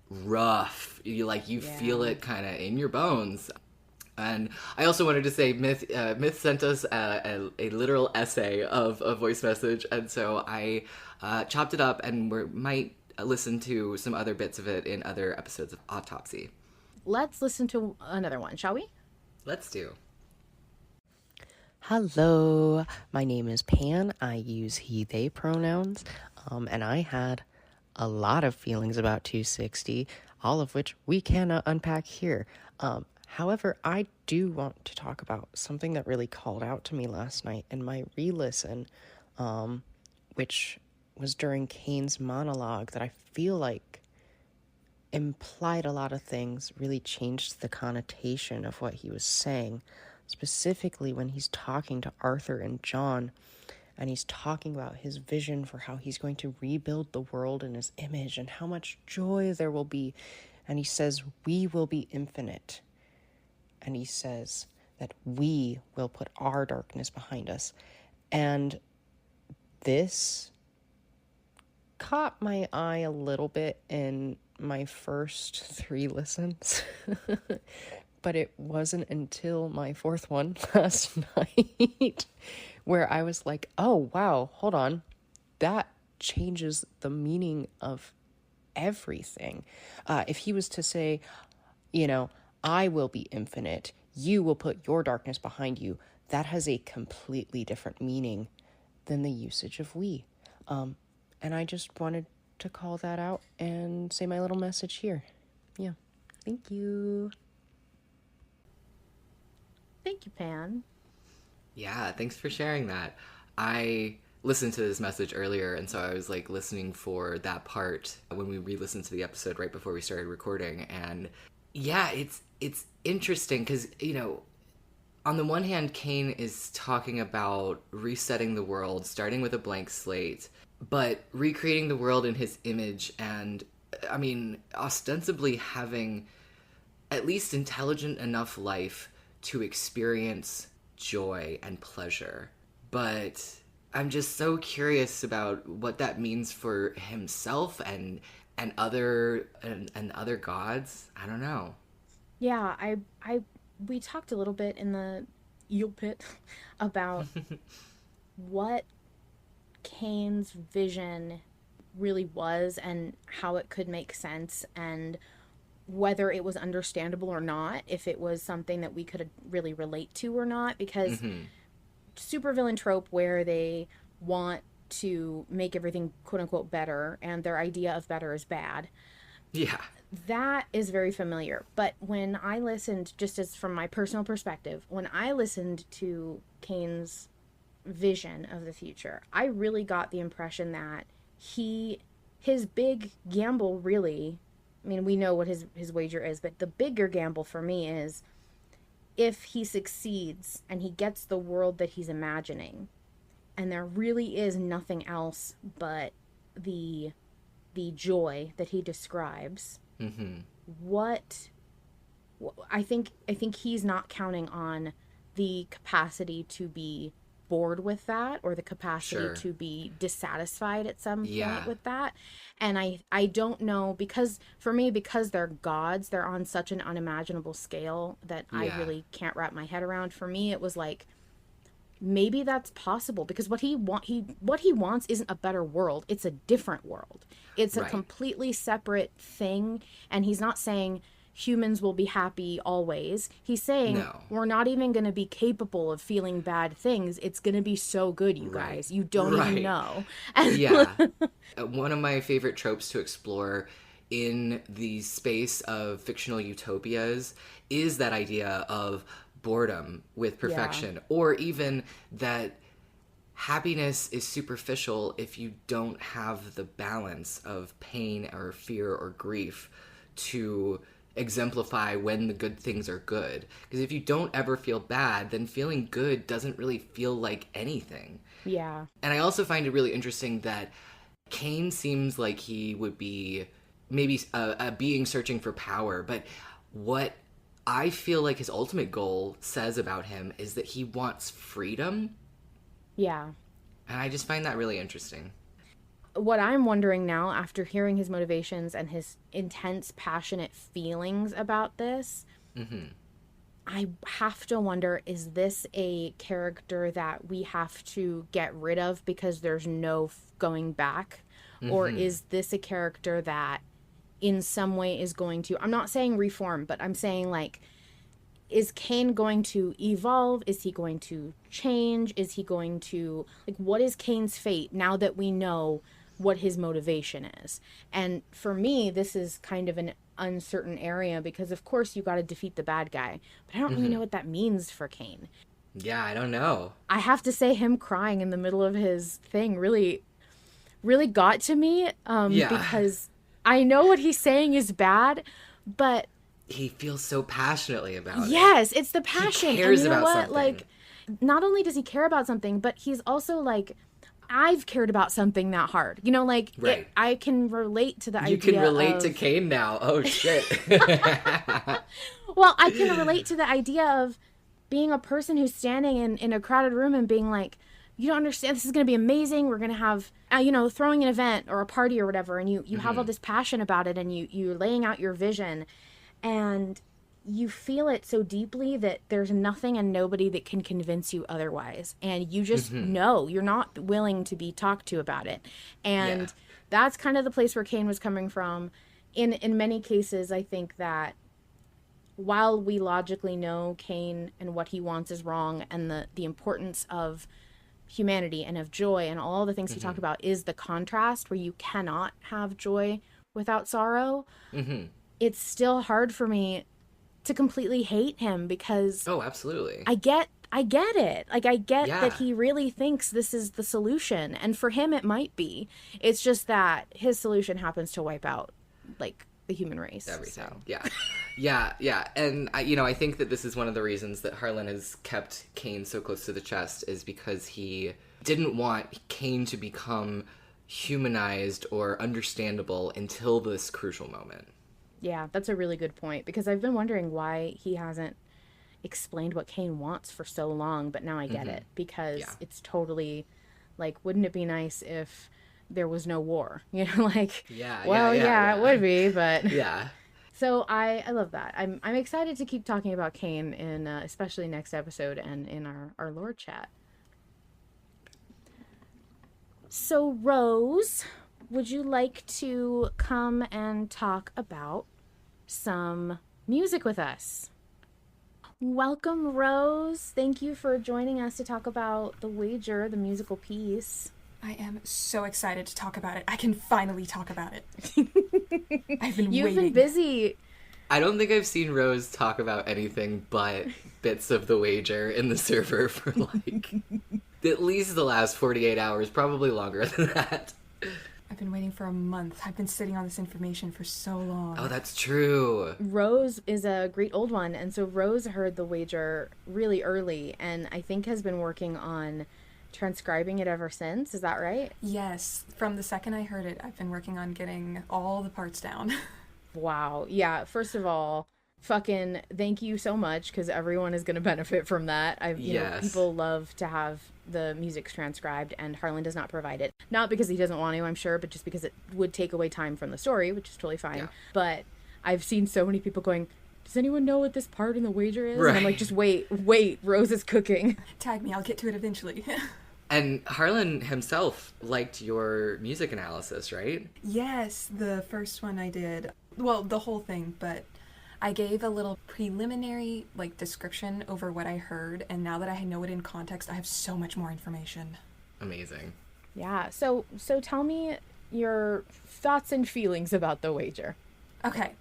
Speaker 2: rough. You feel it kind of in your bones. And I also wanted to say, Myth sent us a literal essay of a voice message, and so I chopped it up, and we might listen to some other bits of it in other episodes of Autopsy.
Speaker 1: Let's listen to another one, shall we?
Speaker 2: Let's do.
Speaker 7: Hello, my name is Pan. I use he, they pronouns, and I had a lot of feelings about 260, all of which we cannot unpack here. However, I do want to talk about something that really called out to me last night in my re-listen, which was during Kane's monologue, that I feel like implied a lot of things, really changed the connotation of what he was saying, specifically when he's talking to Arthur and John, and he's talking about his vision for how he's going to rebuild the world in his image and how much joy there will be. And he says, we will be infinite. And he says that we will put our darkness behind us. And this caught my eye a little bit in my first 3 listens. But it wasn't until my 4th one last night where I was like, oh, wow, hold on. That changes the meaning of everything. If he was to say, I will be infinite, you will put your darkness behind you, that has a completely different meaning than the usage of we. And I just wanted to call that out and say my little message here. Yeah. Thank you.
Speaker 1: Thank you, Pan.
Speaker 2: Yeah, thanks for sharing that. I listened to this message earlier, and so I was listening for that part when we re-listened to the episode right before we started recording. And yeah, it's interesting because, on the one hand, Kane is talking about resetting the world, starting with a blank slate, but recreating the world in his image and, ostensibly having at least intelligent enough life to experience joy and pleasure. But I'm just so curious about what that means for himself and other gods. I don't know.
Speaker 1: Yeah, we talked a little bit in the eel pit about what Kane's vision really was and how it could make sense, and whether it was understandable or not, if it was something that we could really relate to or not, because supervillain trope where they want to make everything quote-unquote better and their idea of better is bad.
Speaker 2: Yeah.
Speaker 1: That is very familiar. But when I listened, just as from my personal perspective, when I listened to Kane's vision of the future, I really got the impression that his big gamble really, we know what his wager is, but the bigger gamble for me is if he succeeds and he gets the world that he's imagining, and there really is nothing else but the joy that he describes, what I think he's not counting on the capacity to be bored with that, or the capacity to be dissatisfied at some point with that. And I don't know, because for me, because they're gods, they're on such an unimaginable scale that I really can't wrap my head around. For me, it was like, maybe that's possible, because what he wants isn't a better world, it's a different world. It's a completely separate thing, and he's not saying humans will be happy always. He's saying we're not even going to be capable of feeling bad things. It's going to be so good, you guys. You don't even know.
Speaker 2: One of my favorite tropes to explore in the space of fictional utopias is that idea of boredom with perfection, or even that happiness is superficial if you don't have the balance of pain or fear or grief to exemplify when the good things are good. Because if you don't ever feel bad, then feeling good doesn't really feel like anything.
Speaker 1: Yeah.
Speaker 2: And I also find it really interesting that Cain seems like he would be maybe a being searching for power, but what I feel like his ultimate goal says about him is that he wants freedom.
Speaker 1: Yeah.
Speaker 2: And I just find that really interesting.
Speaker 1: What I'm wondering now, after hearing his motivations and his intense, passionate feelings about this, I have to wonder, is this a character that we have to get rid of because there's no going back? Or is this a character that in some way is going to, I'm not saying reform, but I'm saying, like, is Cain going to evolve? Is he going to change? Is he going to, like, what is Cain's fate now that we know what his motivation is? And for me, this is kind of an uncertain area, because of course you got to defeat the bad guy, but I don't really know what that means for Cain.
Speaker 2: Yeah, I don't know.
Speaker 1: I have to say, him crying in the middle of his thing really got to me, because I know what he's saying is bad, but
Speaker 2: he feels so passionately about it.
Speaker 1: Yes, it's the passion.
Speaker 2: He cares
Speaker 1: and you know
Speaker 2: about
Speaker 1: what?
Speaker 2: something.
Speaker 1: Like, not only does he care about something, but he's also like, I've cared about something that hard. You know, like, I can relate to the idea.
Speaker 2: You can relate to Cain now. Oh, shit.
Speaker 1: Well, I can relate to the idea of being a person who's standing in a crowded room and being like, you don't understand, this is going to be amazing. We're going to have, throwing an event or a party or whatever. And you have all this passion about it, and you're laying out your vision, and you feel it so deeply that there's nothing and nobody that can convince you otherwise. And you just know you're not willing to be talked to about it. And that's kind of the place where Cain was coming from. In many cases, I think that while we logically know Cain and what he wants is wrong, and the importance of humanity and of joy and all the things he talked about is the contrast where you cannot have joy without sorrow, it's still hard for me to completely hate him, because
Speaker 2: absolutely,
Speaker 1: I get it. Like, I get that he really thinks this is the solution, and for him it might be. It's just that his solution happens to wipe out, like, the human race.
Speaker 2: Everything.
Speaker 1: So.
Speaker 2: Yeah. And I think that this is one of the reasons that Harlan has kept Cain so close to the chest, is because he didn't want Cain to become humanized or understandable until this crucial moment.
Speaker 1: Yeah, that's a really good point, because I've been wondering why he hasn't explained what Cain wants for so long, but now I get it, because it's totally, like, wouldn't it be nice if there was no war? You know, like, it would be, but...
Speaker 2: Yeah.
Speaker 1: So I love that. I'm excited to keep talking about Cain in, especially next episode and in our lore chat. So, Rose, would you like to come and talk about some music with us? Welcome, Rose. Thank you for joining us to talk about The Wager, the musical piece.
Speaker 8: I am so excited to talk about it. I can finally talk about it. I've been
Speaker 1: You've
Speaker 8: waiting.
Speaker 1: been busy.
Speaker 2: I don't think I've seen Rose talk about anything but bits of The Wager in the server for, like, at least the last 48 hours, probably longer than that.
Speaker 8: been waiting for a month. I've been sitting on this information for so long.
Speaker 2: Oh, that's true.
Speaker 1: Rose is a great old one, and so Rose heard the wager really early, and I think has been working on transcribing it ever since. Is that right?
Speaker 8: Yes. From the second I heard it, I've been working on getting all the parts down.
Speaker 1: Wow. Yeah, first of all, fucking thank you so much, because everyone is going to benefit from that. You know, people love to have the music transcribed, and Harlan does not provide it. Not because he doesn't want to, I'm sure, but just because it would take away time from the story, which is totally fine. Yeah. But I've seen so many people going, does anyone know what this part in the wager is? Right. And I'm like, just wait, Rose is cooking.
Speaker 8: Tag me, I'll get to it eventually.
Speaker 2: And Harlan himself liked your music analysis, right?
Speaker 8: Yes, the first one I did. Well, the whole thing, but I gave a little preliminary description over what I heard, and now that I know it in context, I have so much more information.
Speaker 2: Amazing.
Speaker 1: Yeah, so tell me your thoughts and feelings about the wager.
Speaker 8: Okay.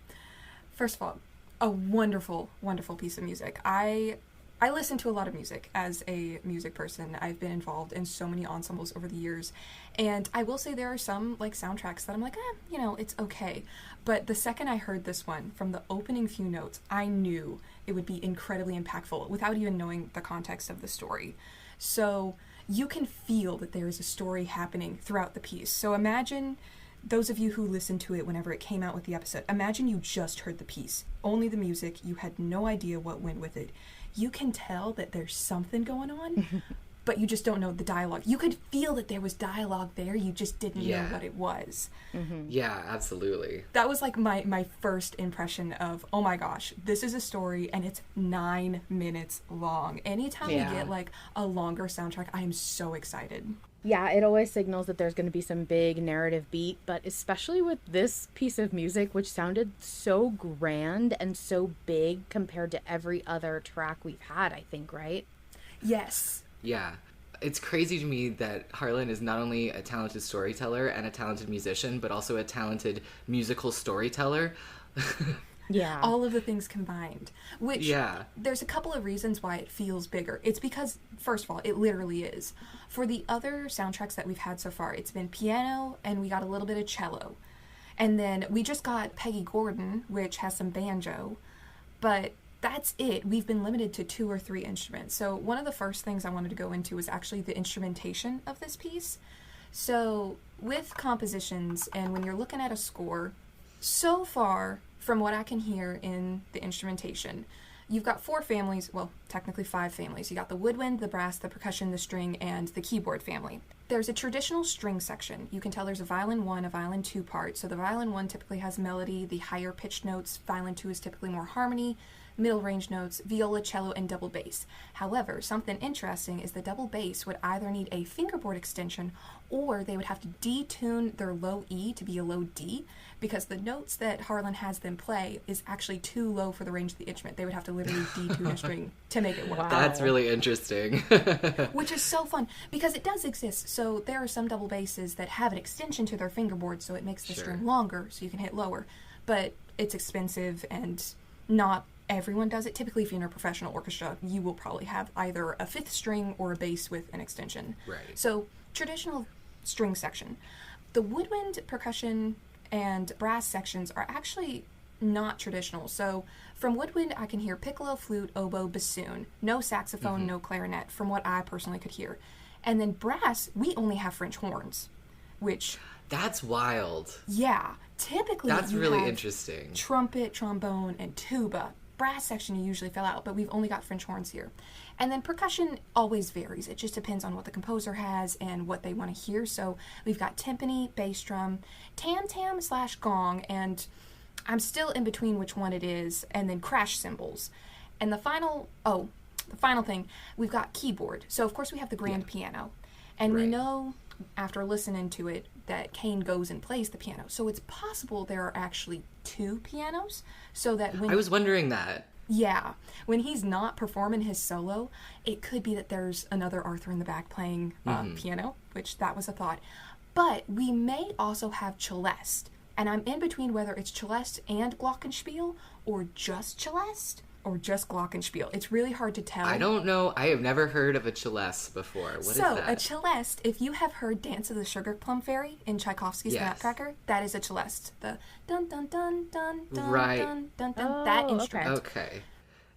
Speaker 8: First of all, a wonderful, wonderful piece of music. I listen to a lot of music as a music person. I've been involved in so many ensembles over the years, and I will say there are some soundtracks that I'm like, it's okay. But the second I heard this one, from the opening few notes, I knew it would be incredibly impactful without even knowing the context of the story. So you can feel that there is a story happening throughout the piece. So imagine, those of you who listened to it whenever it came out with the episode, imagine you just heard the piece, only the music, you had no idea what went with it. You can tell that there's something going on, but you just don't know the dialogue. You could feel that there was dialogue there, you just didn't know what it was.
Speaker 2: Mm-hmm. Yeah, absolutely.
Speaker 8: That was my first impression of, oh my gosh, this is a story and it's 9 minutes long. Anytime we get a longer soundtrack, I am so excited.
Speaker 1: Yeah, it always signals that there's going to be some big narrative beat, but especially with this piece of music, which sounded so grand and so big compared to every other track we've had, I think, right?
Speaker 8: Yes.
Speaker 2: Yeah. It's crazy to me that Harlan is not only a talented storyteller and a talented musician, but also a talented musical storyteller.
Speaker 1: Yeah.
Speaker 8: All of the things combined. Which, there's a couple of reasons why it feels bigger. It's because, first of all, it literally is. For the other soundtracks that we've had so far, it's been piano, and we got a little bit of cello. And then we just got Peggy Gordon, which has some banjo. But that's it. We've been limited to 2 or 3 instruments. So one of the first things I wanted to go into was actually the instrumentation of this piece. So with compositions, and when you're looking at a score, so far, from what I can hear in the instrumentation, you've got 4 families, well, technically 5 families. You got the woodwind, the brass, the percussion, the string, and the keyboard family. There's a traditional string section. You can tell there's a violin 1, a violin 2 part. So the violin 1 typically has melody, the higher pitched notes. Violin 2 is typically more harmony, middle range notes, viola, cello, and double bass. However, something interesting is the double bass would either need a fingerboard extension or they would have to detune their low E to be a low D, because the notes that Harlan has them play is actually too low for the range of the instrument. They would have to literally detune a string to make it work.
Speaker 2: Wow. That's really interesting.
Speaker 8: Which is so fun, because it does exist. So there are some double basses that have an extension to their fingerboard, so it makes the string longer, so you can hit lower. But it's expensive, and not everyone does it. Typically, if you're in a professional orchestra, you will probably have either a 5th string or a bass with an extension.
Speaker 2: Right.
Speaker 8: So traditional string section. The woodwind, percussion, and brass sections are actually not traditional. So from woodwind, I can hear piccolo, flute, oboe, bassoon. No saxophone, no clarinet, from what I personally could hear. And then brass, we only have French horns, which...
Speaker 2: That's wild.
Speaker 8: Yeah. Typically,
Speaker 2: that's
Speaker 8: you
Speaker 2: really
Speaker 8: have
Speaker 2: interesting.
Speaker 8: Trumpet, trombone, and tuba. Brass section you usually fill out, but we've only got French horns here. And then percussion always varies. It just depends on what the composer has and what they want to hear. So we've got timpani, bass drum, tam-tam/gong, and I'm still in between which one it is, and then crash cymbals. And the final thing, we've got keyboard. So of course we have the grand piano. And we know, after listening to it, that Kane goes and plays the piano. So it's possible there are actually 2 pianos, so that when...
Speaker 2: I was wondering that.
Speaker 8: Yeah. When he's not performing his solo, it could be that there's another Arthur in the back playing piano, which that was a thought. But we may also have celeste, and I'm in between whether it's celeste and glockenspiel or just celeste. or just glockenspiel. It's really hard to tell.
Speaker 2: I don't know. I have never heard of a celeste before. What is that?
Speaker 8: So, a celeste, if you have heard Dance of the Sugar Plum Fairy in Tchaikovsky's Nutcracker, that is a celeste. The dun dun dun dun dun dun dun dun, that instrument.
Speaker 2: Okay.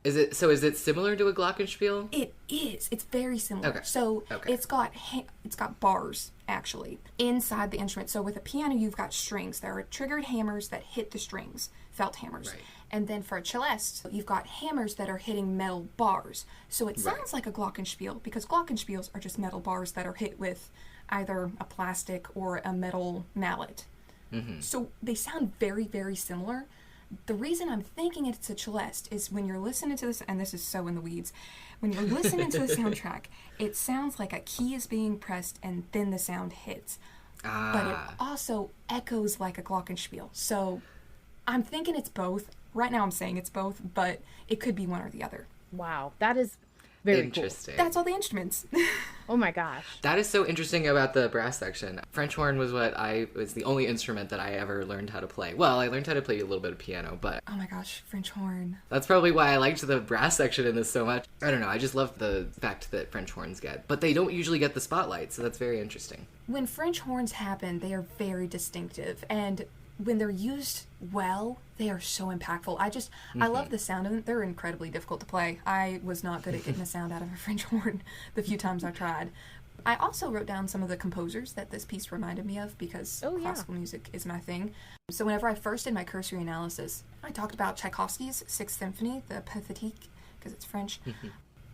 Speaker 2: Is it similar to a glockenspiel?
Speaker 8: It is. It's very similar.
Speaker 2: Okay.
Speaker 8: So it's got bars actually inside the instrument. So with a piano, you've got strings. There are triggered hammers that hit the strings, felt hammers. Right. And then for a celeste, you've got hammers that are hitting metal bars. So it sounds like a glockenspiel because glockenspiels are just metal bars that are hit with either a plastic or a metal mallet. Mm-hmm. So they sound very, very similar. The reason I'm thinking it's a celeste is when you're listening to this, and this is so in the weeds, when you're listening to the soundtrack, it sounds like a key is being pressed and then the sound hits. But it also echoes like a glockenspiel. So I'm thinking it's both. Right now I'm saying it's both, but it could be one or the other.
Speaker 1: Wow, that is very
Speaker 2: interesting.
Speaker 8: Cool. That's all the instruments.
Speaker 1: Oh my gosh.
Speaker 2: That is so interesting about the brass section. French horn was the only instrument that I ever learned how to play. Well, I learned how to play a little bit of piano, but...
Speaker 8: Oh my gosh, French horn.
Speaker 2: That's probably why I liked the brass section in this so much. I don't know, I just love the fact that French horns get. But they don't usually get the spotlight, so that's very interesting.
Speaker 8: When French horns happen, they are very distinctive, and when they're used well, they are so impactful. I love the sound of them. They're incredibly difficult to play. I was not good at getting a sound out of a French horn the few times I tried. I also wrote down some of the composers that this piece reminded me of because classical music is my thing. So whenever I first did my cursory analysis, I talked about Tchaikovsky's Sixth Symphony, the Pathétique, because it's French.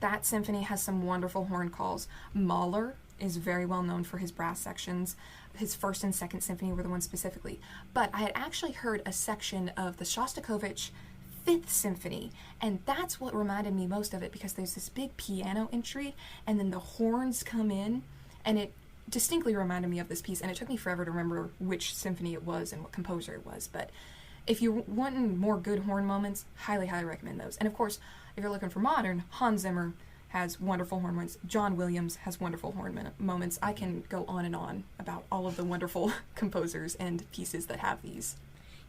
Speaker 8: That symphony has some wonderful horn calls. Mahler is very well known for his brass sections. His first and second symphony were the ones specifically. But I had actually heard a section of the Shostakovich Fifth Symphony, and that's what reminded me most of it because there's this big piano entry, and then the horns come in, and it distinctly reminded me of this piece, and it took me forever to remember which symphony it was and what composer it was. But if you're wanting more good horn moments, highly, highly recommend those. And of course, if you're looking for modern, Hans Zimmer has wonderful horn moments. John Williams has wonderful horn moments. I can go on and on about all of the wonderful composers and pieces that have these.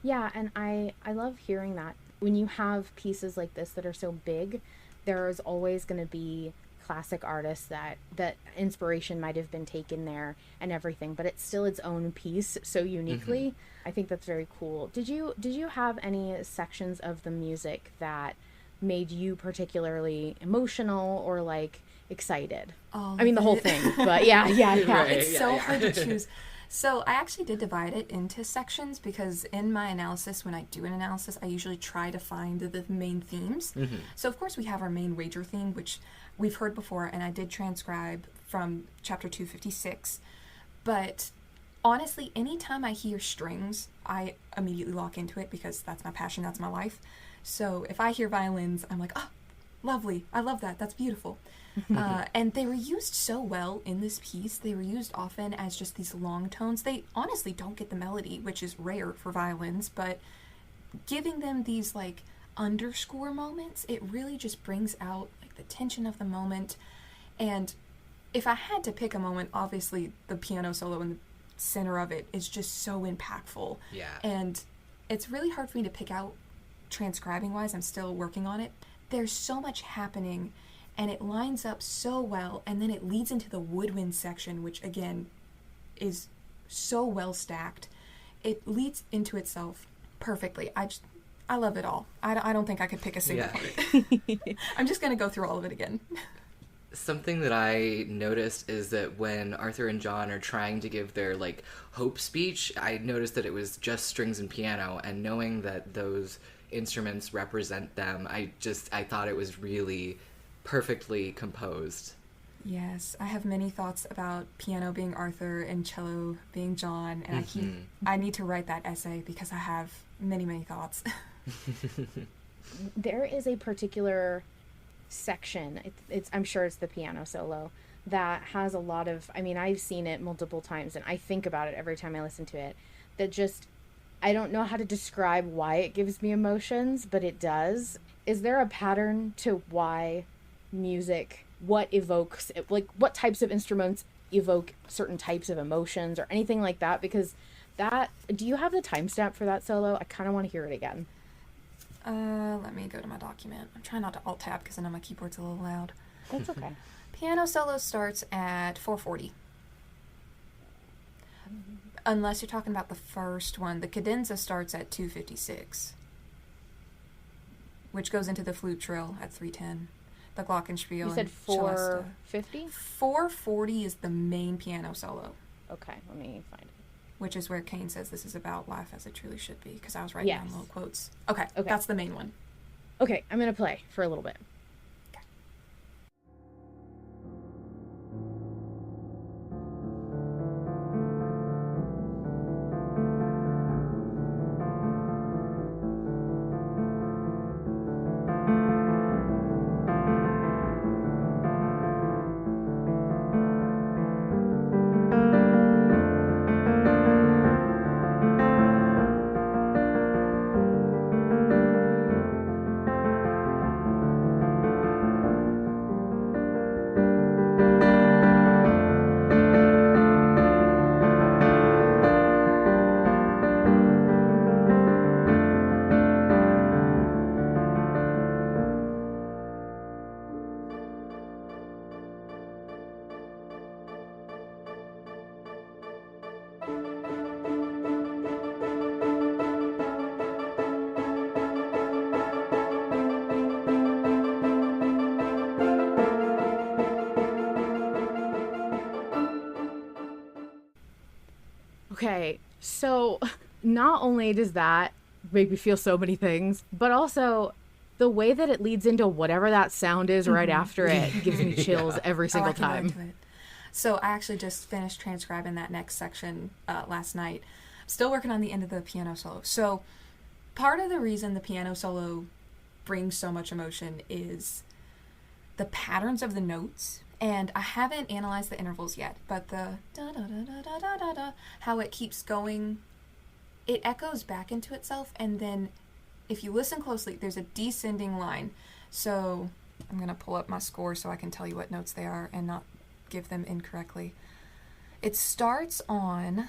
Speaker 1: Yeah, and I love hearing that. When you have pieces like this that are so big, there's always going to be classic artists that inspiration might have been taken there and everything, but it's still its own piece so uniquely. I think that's very cool. Did you have any sections of the music that made you particularly emotional or like excited? I mean the whole thing, but yeah.
Speaker 8: Right, it's so hard to choose. So I actually did divide it into sections because in my analysis, when I do an analysis, I usually try to find the main themes. So of course we have our main wager theme, which we've heard before, and I did transcribe from chapter 256. But honestly, anytime I hear strings, I immediately lock into it because that's my passion, that's my life. So if I hear violins, I'm like, oh, lovely. I love that. That's beautiful. And they were used so well in this piece. They were used often as just these long tones. They honestly don't get the melody, which is rare for violins, but giving them these like underscore moments, it really just brings out like the tension of the moment. And if I had to pick a moment, obviously the piano solo in the center of it is just so impactful.
Speaker 2: Yeah.
Speaker 8: And it's really hard for me to pick out transcribing wise. I'm still working on it. There's so much happening and it lines up so well, and then it leads into the woodwind section, which again is so well stacked. It leads into itself perfectly. I love it all. I don't think I could pick a single part. I'm just going to go through all of it again.
Speaker 2: Something that I noticed is that when Arthur and John are trying to give their like hope speech, I noticed that it was just strings and piano, and knowing that those instruments represent them, I thought it was really perfectly composed.
Speaker 8: Yes, I have many thoughts about piano being Arthur and cello being John, and I need to write that essay because I have many, many thoughts.
Speaker 1: There is a particular section, I'm sure it's the piano solo, that has a lot of, I mean, I've seen it multiple times and I think about it every time I listen to it, that just, I don't know how to describe why it gives me emotions, but it does. Is there a pattern to why music, what evokes, like what types of instruments evoke certain types of emotions or anything like that? Because that, do you have the timestamp for that solo? I kind of want to hear it again.
Speaker 8: Let me go to my document. I'm trying not to alt-tab because I know my keyboard's a little loud.
Speaker 1: That's okay.
Speaker 8: Piano solo starts at 4:40. Unless you're talking about the first one. The cadenza starts at 2:56. Which goes into the flute trill at 3:10. The glockenspiel.
Speaker 1: You said 4:50?
Speaker 8: 4:40 is the main piano solo.
Speaker 1: Okay, let me find it.
Speaker 8: Which is where Kane says this is about life as it truly should be, because I was writing down little quotes. Okay, that's the main one.
Speaker 1: Okay, I'm going to play for a little bit. Okay, so not only does that make me feel so many things, but also the way that it leads into whatever that sound is right after it gives me chills every single time.
Speaker 8: So I actually just finished transcribing that next section last night. Still working on the end of the piano solo. So part of the reason the piano solo brings so much emotion is the patterns of the notes. And I haven't analyzed the intervals yet, but the da-da-da-da-da-da-da, how it keeps going, it echoes back into itself, and then if you listen closely, there's a descending line. So I'm going to pull up my score so I can tell you what notes they are and not give them incorrectly. It starts on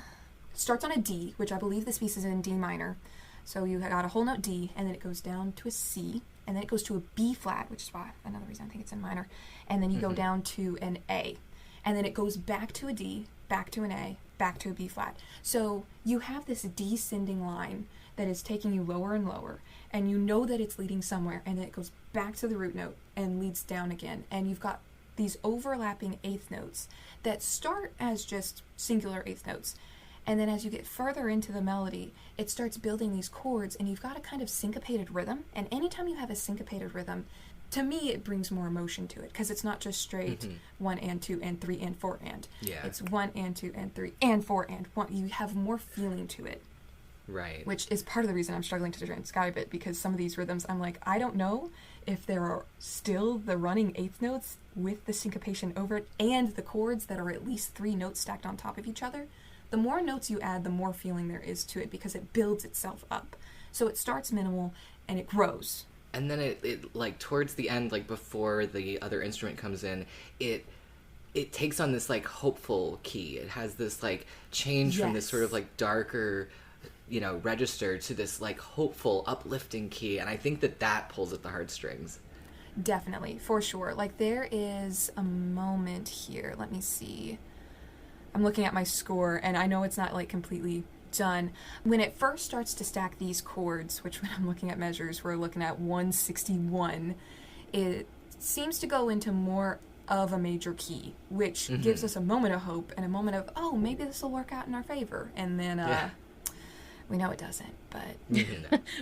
Speaker 8: a D, which I believe this piece is in D minor. So you got a whole note D, and then it goes down to a C, and then it goes to a B flat, which is why another reason I think it's in minor, and then you go down to an A, and then it goes back to a D, back to an A, back to a B flat. So you have this descending line that is taking you lower and lower, and you know that it's leading somewhere, and then it goes back to the root note and leads down again, and you've got these overlapping eighth notes that start as just singular eighth notes. And then as you get further into the melody, it starts building these chords, and you've got a kind of syncopated rhythm. And anytime you have a syncopated rhythm, to me, it brings more emotion to it, because it's not just straight 1 and 2 and 3 and 4 and.
Speaker 2: Yeah.
Speaker 8: It's 1 and 2 and 3 and 4 and 1. You have more feeling to it.
Speaker 2: Right.
Speaker 8: Which is part of the reason I'm struggling to transcribe it, because some of these rhythms, I'm like, I don't know if there are still the running eighth notes with the syncopation over it and the chords that are at least 3 notes stacked on top of each other. The more notes you add, the more feeling there is to it, because it builds itself up. So it starts minimal and it grows.
Speaker 2: And then it like towards the end, like before the other instrument comes in, it takes on this like hopeful key. It has this like change from this sort of like darker, register to this like hopeful, uplifting key. And I think that pulls at the heartstrings.
Speaker 8: Definitely, for sure. Like there is a moment here. Let me see. I'm looking at my score, and I know it's not like completely done. When it first starts to stack these chords, which when I'm looking at measures, we're looking at 161, it seems to go into more of a major key, which gives us a moment of hope and a moment of, oh, maybe this will work out in our favor. And then we know it doesn't, but...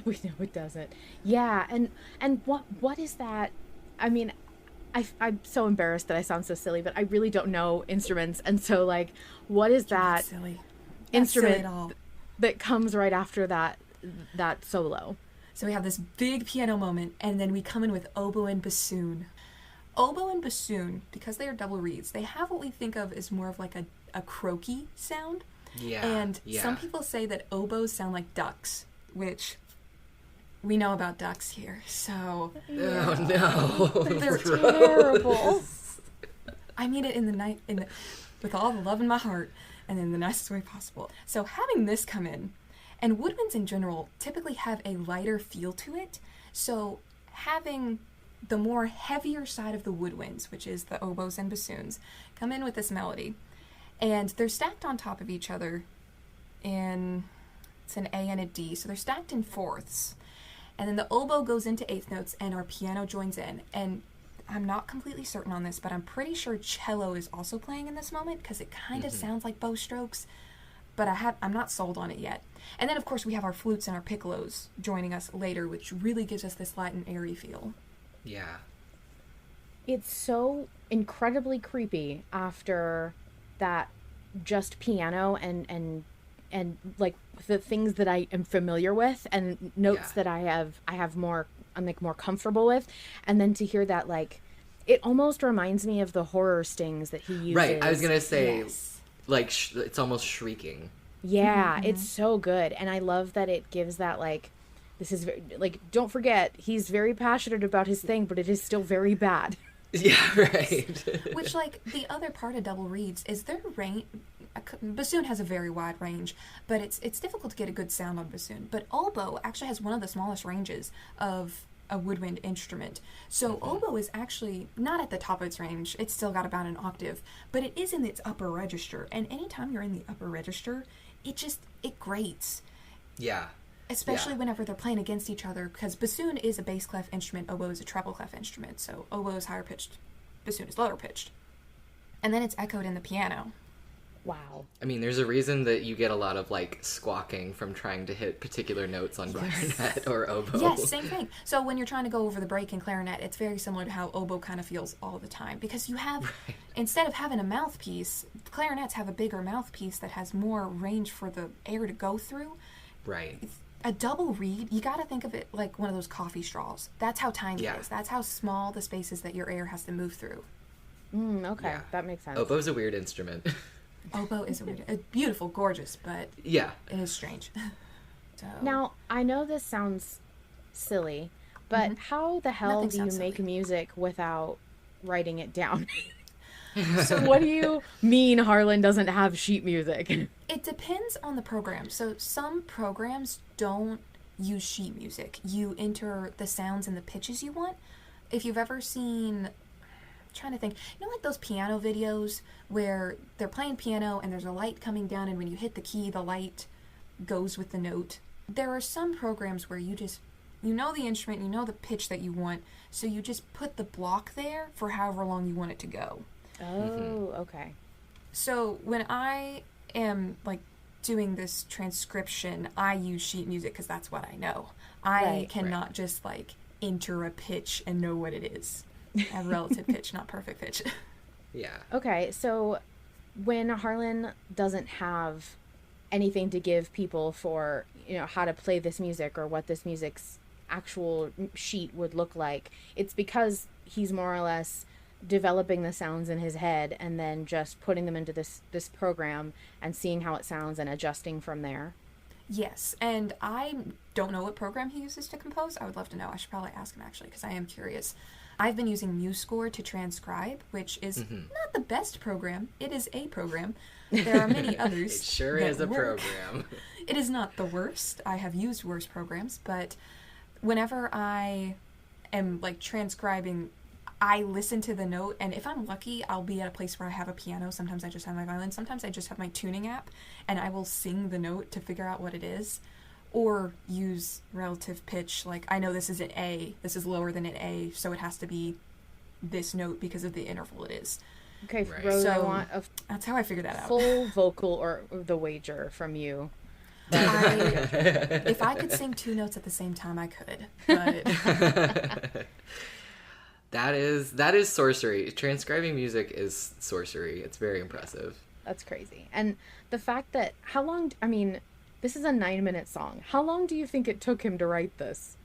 Speaker 1: We know it doesn't. Yeah, and what is that? I mean... I'm so embarrassed that I sound so silly, but I really don't know instruments. And so, like, what is that instrument that comes right after that solo?
Speaker 8: So we have this big piano moment, and then we come in with oboe and bassoon. Oboe and bassoon, because they are double reeds, they have what we think of as more of like a croaky sound.
Speaker 2: Yeah.
Speaker 8: And some people say that oboes sound like ducks, which... we know about ducks here, so...
Speaker 2: Oh, no.
Speaker 8: They're terrible. I mean it with all the love in my heart, and in the nicest way possible. So having this come in, and woodwinds in general typically have a lighter feel to it, So having the more heavier side of the woodwinds, which is the oboes and bassoons, come in with this melody. And they're stacked on top of each other in, it's an A and a D, so they're stacked in fourths. And then the oboe goes into eighth notes and our piano joins in. And I'm not completely certain on this, but I'm pretty sure cello is also playing in this moment because it kind of sounds like bow strokes, but I'm not sold on it yet. And then of course we have our flutes and our piccolos joining us later, which really gives us this light and airy feel.
Speaker 2: Yeah.
Speaker 1: It's so incredibly creepy after that just piano and like the things that I am familiar with and notes that I'm like more comfortable with, and then to hear that, like, it almost reminds me of the horror stings that he uses.
Speaker 2: Right, I was gonna say, like, it's almost shrieking.
Speaker 1: Yeah, it's so good, and I love that it gives that, like, this is very, like, don't forget, he's very passionate about his thing, but it is still very bad.
Speaker 2: Yeah, right.
Speaker 8: Which, like, the other part of double reeds is their range. Bassoon has a very wide range, but it's difficult to get a good sound on bassoon. But oboe actually has one of the smallest ranges of a woodwind instrument. So oboe is actually not at the top of its range. It's still got about an octave, but it is in its upper register. And anytime you're in the upper register, it grates.
Speaker 2: Yeah.
Speaker 8: Especially whenever they're playing against each other, because bassoon is a bass clef instrument, oboe is a treble clef instrument. So oboe is higher pitched, bassoon is lower pitched. And then it's echoed in the piano.
Speaker 1: Wow.
Speaker 2: I mean, there's a reason that you get a lot of, like, squawking from trying to hit particular notes on clarinet or oboe.
Speaker 8: Yes, same thing. So when you're trying to go over the break in clarinet, it's very similar to how oboe kind of feels all the time. Because you have, instead of having a mouthpiece, clarinets have a bigger mouthpiece that has more range for the air to go through.
Speaker 2: Right.
Speaker 8: A double reed, you got to think of it like one of those coffee straws. That's how tiny it is. That's how small the space is that your air has to move through.
Speaker 1: Okay, that makes sense.
Speaker 2: Oboe's a weird instrument.
Speaker 8: Oboe is a beautiful, gorgeous, but it is strange. So.
Speaker 1: Now, I know this sounds silly, but how the hell do you make music without writing it down? So what do you mean Harlan doesn't have sheet music?
Speaker 8: It depends on the program. So some programs don't use sheet music. You enter the sounds and the pitches you want. If you've ever seen... trying to think, you know, like those piano videos where they're playing piano and there's a light coming down, and when you hit the key the light goes with the note. There are some programs where you know the instrument, you know the pitch that you want, so you just put the block there for however long you want it to go.
Speaker 1: Okay.
Speaker 8: So when I am, like, doing this transcription, I use sheet music because that's what I know. I cannot just, like, enter a pitch and know what it is. A relative pitch, not perfect pitch.
Speaker 2: Yeah.
Speaker 1: Okay, so when Harlan doesn't have anything to give people for, you know, how to play this music or what this music's actual sheet would look like, it's because he's more or less developing the sounds in his head and then just putting them into this program and seeing how it sounds and adjusting from there.
Speaker 8: Yes, and I don't know what program he uses to compose. I would love to know. I should probably ask him, actually, because I am curious. I've been using MuseScore to transcribe, which is not the best program. It is a program. There are many others.
Speaker 2: It sure is a program.
Speaker 8: It is not the worst. I have used worse programs, but whenever I am, like, transcribing, I listen to the note, and if I'm lucky, I'll be at a place where I have a piano. Sometimes I just have my violin. Sometimes I just have my tuning app, and I will sing the note to figure out what it is, or use relative pitch. Like, I know this is an A, this is lower than an A, so it has to be this note because of the interval it is.
Speaker 1: Okay, Rose,
Speaker 8: so
Speaker 1: I want
Speaker 8: that's how I figured that out.
Speaker 1: Full vocal or the wager from you.
Speaker 8: If I could sing two notes at the same time, I could. But
Speaker 2: That is sorcery. Transcribing music is sorcery. It's very impressive.
Speaker 1: That's crazy. And the fact that, how long, I mean, this is a 9-minute song. How long do you think it took him to write this?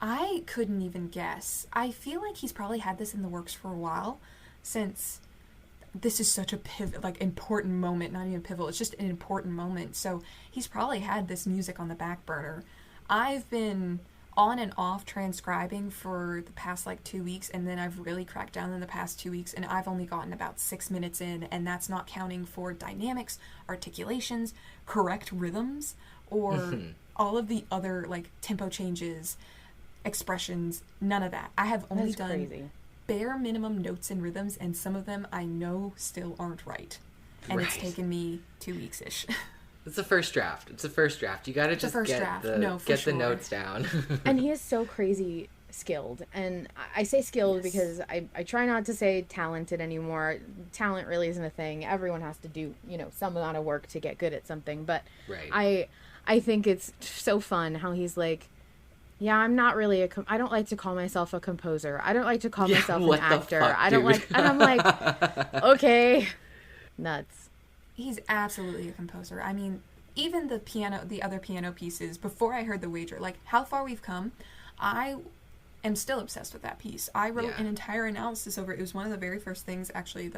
Speaker 8: I couldn't even guess. I feel like he's probably had this in the works for a while, since this is such a important moment. Not even pivotal, it's just an important moment. So he's probably had this music on the back burner. I've been on and off transcribing for the past 2 weeks, and then I've really cracked down in the past 2 weeks, and I've only gotten about 6 minutes in, and that's not counting for dynamics, articulations, correct rhythms, or all of the other tempo changes. expressions, none of that. I have only
Speaker 1: That's
Speaker 8: done
Speaker 1: crazy.
Speaker 8: bare minimum notes and rhythms, and some of them I know still aren't right. And it's taken me 2 weeks-ish.
Speaker 2: It's a first draft. You gotta just get the notes down.
Speaker 1: And he is so crazy skilled. And I say skilled because I try not to say talented anymore. Talent really isn't a thing. Everyone has to do, some amount of work to get good at something. But I think it's so fun how he's like, yeah, I'm not really I don't like to call myself a composer. I don't like to call myself an actor.
Speaker 2: Fuck,
Speaker 1: I don't like, and I'm like, okay, nuts.
Speaker 8: He's absolutely a composer. I mean, even the other piano pieces, before I heard The Wager, like how far we've come, I am still obsessed with that piece. I wrote an entire analysis over it. It was one of the very first things, actually,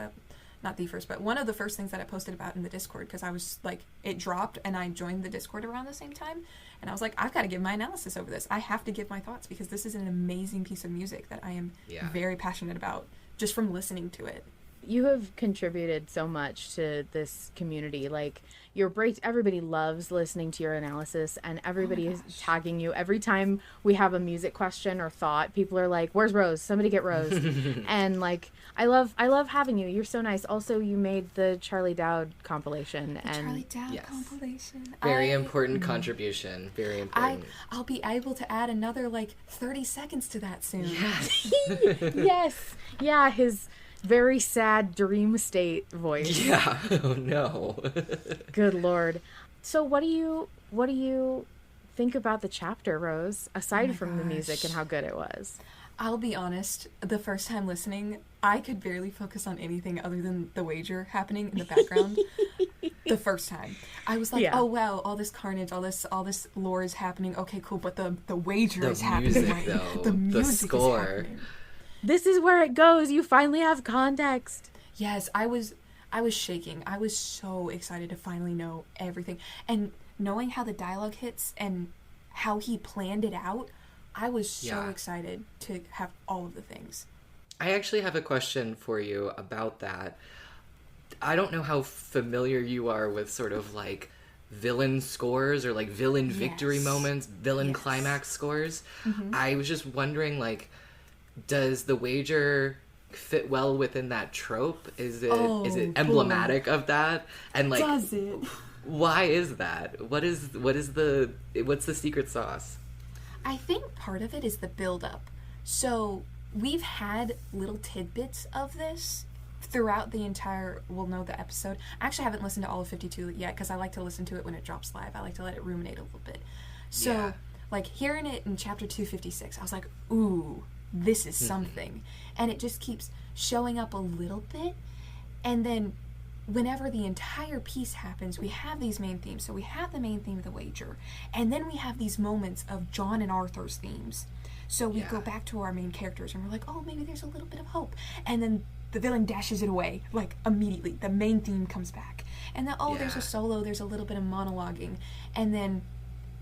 Speaker 8: not the first, but one of the first things that I posted about in the Discord, because I was like, it dropped and I joined the Discord around the same time, and I was like, I've got to give my analysis over this. I have to give my thoughts, because this is an amazing piece of music that I am very passionate about just from listening to it.
Speaker 1: You have contributed so much to this community. Like, your breaks, everybody loves listening to your analysis, and everybody is tagging you. Every time we have a music question or thought, people are like, where's Rose? Somebody get Rose. And like, I love having you. You're so nice. Also, you made the Charlie Dowd compilation.
Speaker 8: Charlie Dowd compilation.
Speaker 2: Very important contribution. Very important.
Speaker 8: I'll be able to add another 30 seconds to that soon.
Speaker 2: Yes.
Speaker 1: Yes. Yeah, his very sad dream state voice.
Speaker 2: Yeah. Oh no.
Speaker 1: Good Lord. So what do you think about the chapter, Rose, aside from the music and how good it was?
Speaker 8: I'll be honest, the first time listening, I could barely focus on anything other than The Wager happening in the background. The first time. I was like, oh wow, all this carnage, all this lore is happening. Okay, cool, but the wager is happening, right?
Speaker 2: Though,
Speaker 8: the music
Speaker 2: score.
Speaker 8: is happening.
Speaker 1: This is where it goes. You finally have context.
Speaker 8: Yes, I was shaking. I was so excited to finally know everything. And knowing how the dialogue hits and how he planned it out, I was so excited to have all of the things.
Speaker 2: I actually have a question for you about that. I don't know how familiar you are with sort of villain scores or villain victory moments, villain climax scores. Mm-hmm. I was just wondering, does The Wager fit well within that trope? Is it emblematic of that? And
Speaker 8: does it?
Speaker 2: Why is that? What's the secret sauce?
Speaker 8: I think part of it is the build-up. So we've had little tidbits of this throughout the entire the episode. I actually haven't listened to all of 52 yet because I like to listen to it when it drops live. I like to let it ruminate a little bit. So hearing it in chapter 256, I was like, ooh, this is something. And it just keeps showing up a little bit. And then whenever the entire piece happens, we have these main themes. So we have the main theme of The Wager, and then we have these moments of John and Arthur's themes. So we go back to our main characters and we're like, oh, maybe there's a little bit of hope. And then the villain dashes it away, immediately. The main theme comes back. And then, there's a solo, there's a little bit of monologuing, and then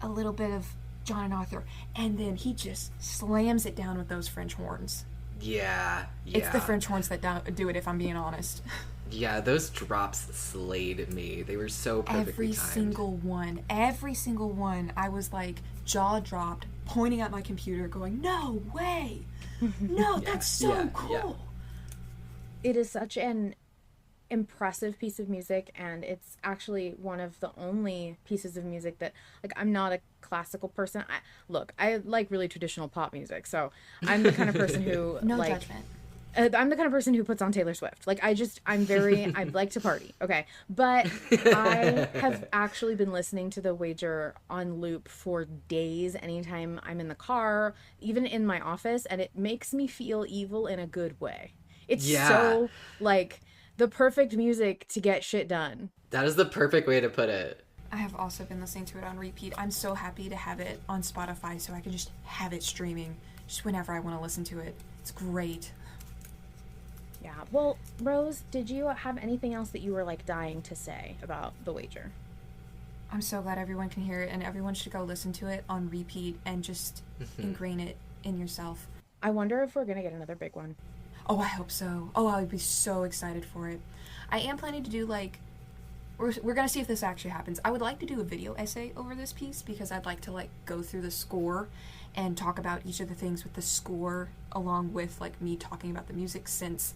Speaker 8: a little bit of John and Arthur. And then he just slams it down with those French horns.
Speaker 2: Yeah.
Speaker 8: It's the French horns that do it, if I'm being honest.
Speaker 2: Yeah, those drops slayed me. They were so perfectly timed.
Speaker 8: Every single one, I was jaw dropped, pointing at my computer, going, no way! No, that's so cool! Yeah.
Speaker 1: It is such an impressive piece of music, and it's actually one of the only pieces of music that, I'm not a classical person. I like really traditional pop music, so I'm the kind of person who
Speaker 8: no judgment.
Speaker 1: I'm the kind of person who puts on Taylor Swift. I like to party, okay? But I have actually been listening to The Wager on loop for days, anytime I'm in the car, even in my office, and it makes me feel evil in a good way. It's so, the perfect music to get shit done.
Speaker 2: That is the perfect way to put it.
Speaker 8: I have also been listening to it on repeat. I'm so happy to have it on Spotify so I can just have it streaming just whenever I want to listen to it. It's great.
Speaker 1: Yeah. Well, Rose, did you have anything else that you were dying to say about The Wager?
Speaker 8: I'm so glad everyone can hear it, and everyone should go listen to it on repeat and just ingrain it in yourself.
Speaker 1: I wonder if we're going to get another big one.
Speaker 8: Oh, I hope so. Oh, I would be so excited for it. I am planning to do we're gonna see if this actually happens. I would like to do a video essay over this piece because I'd like to like go through the score and talk about each of the things with the score along with like me talking about the music, since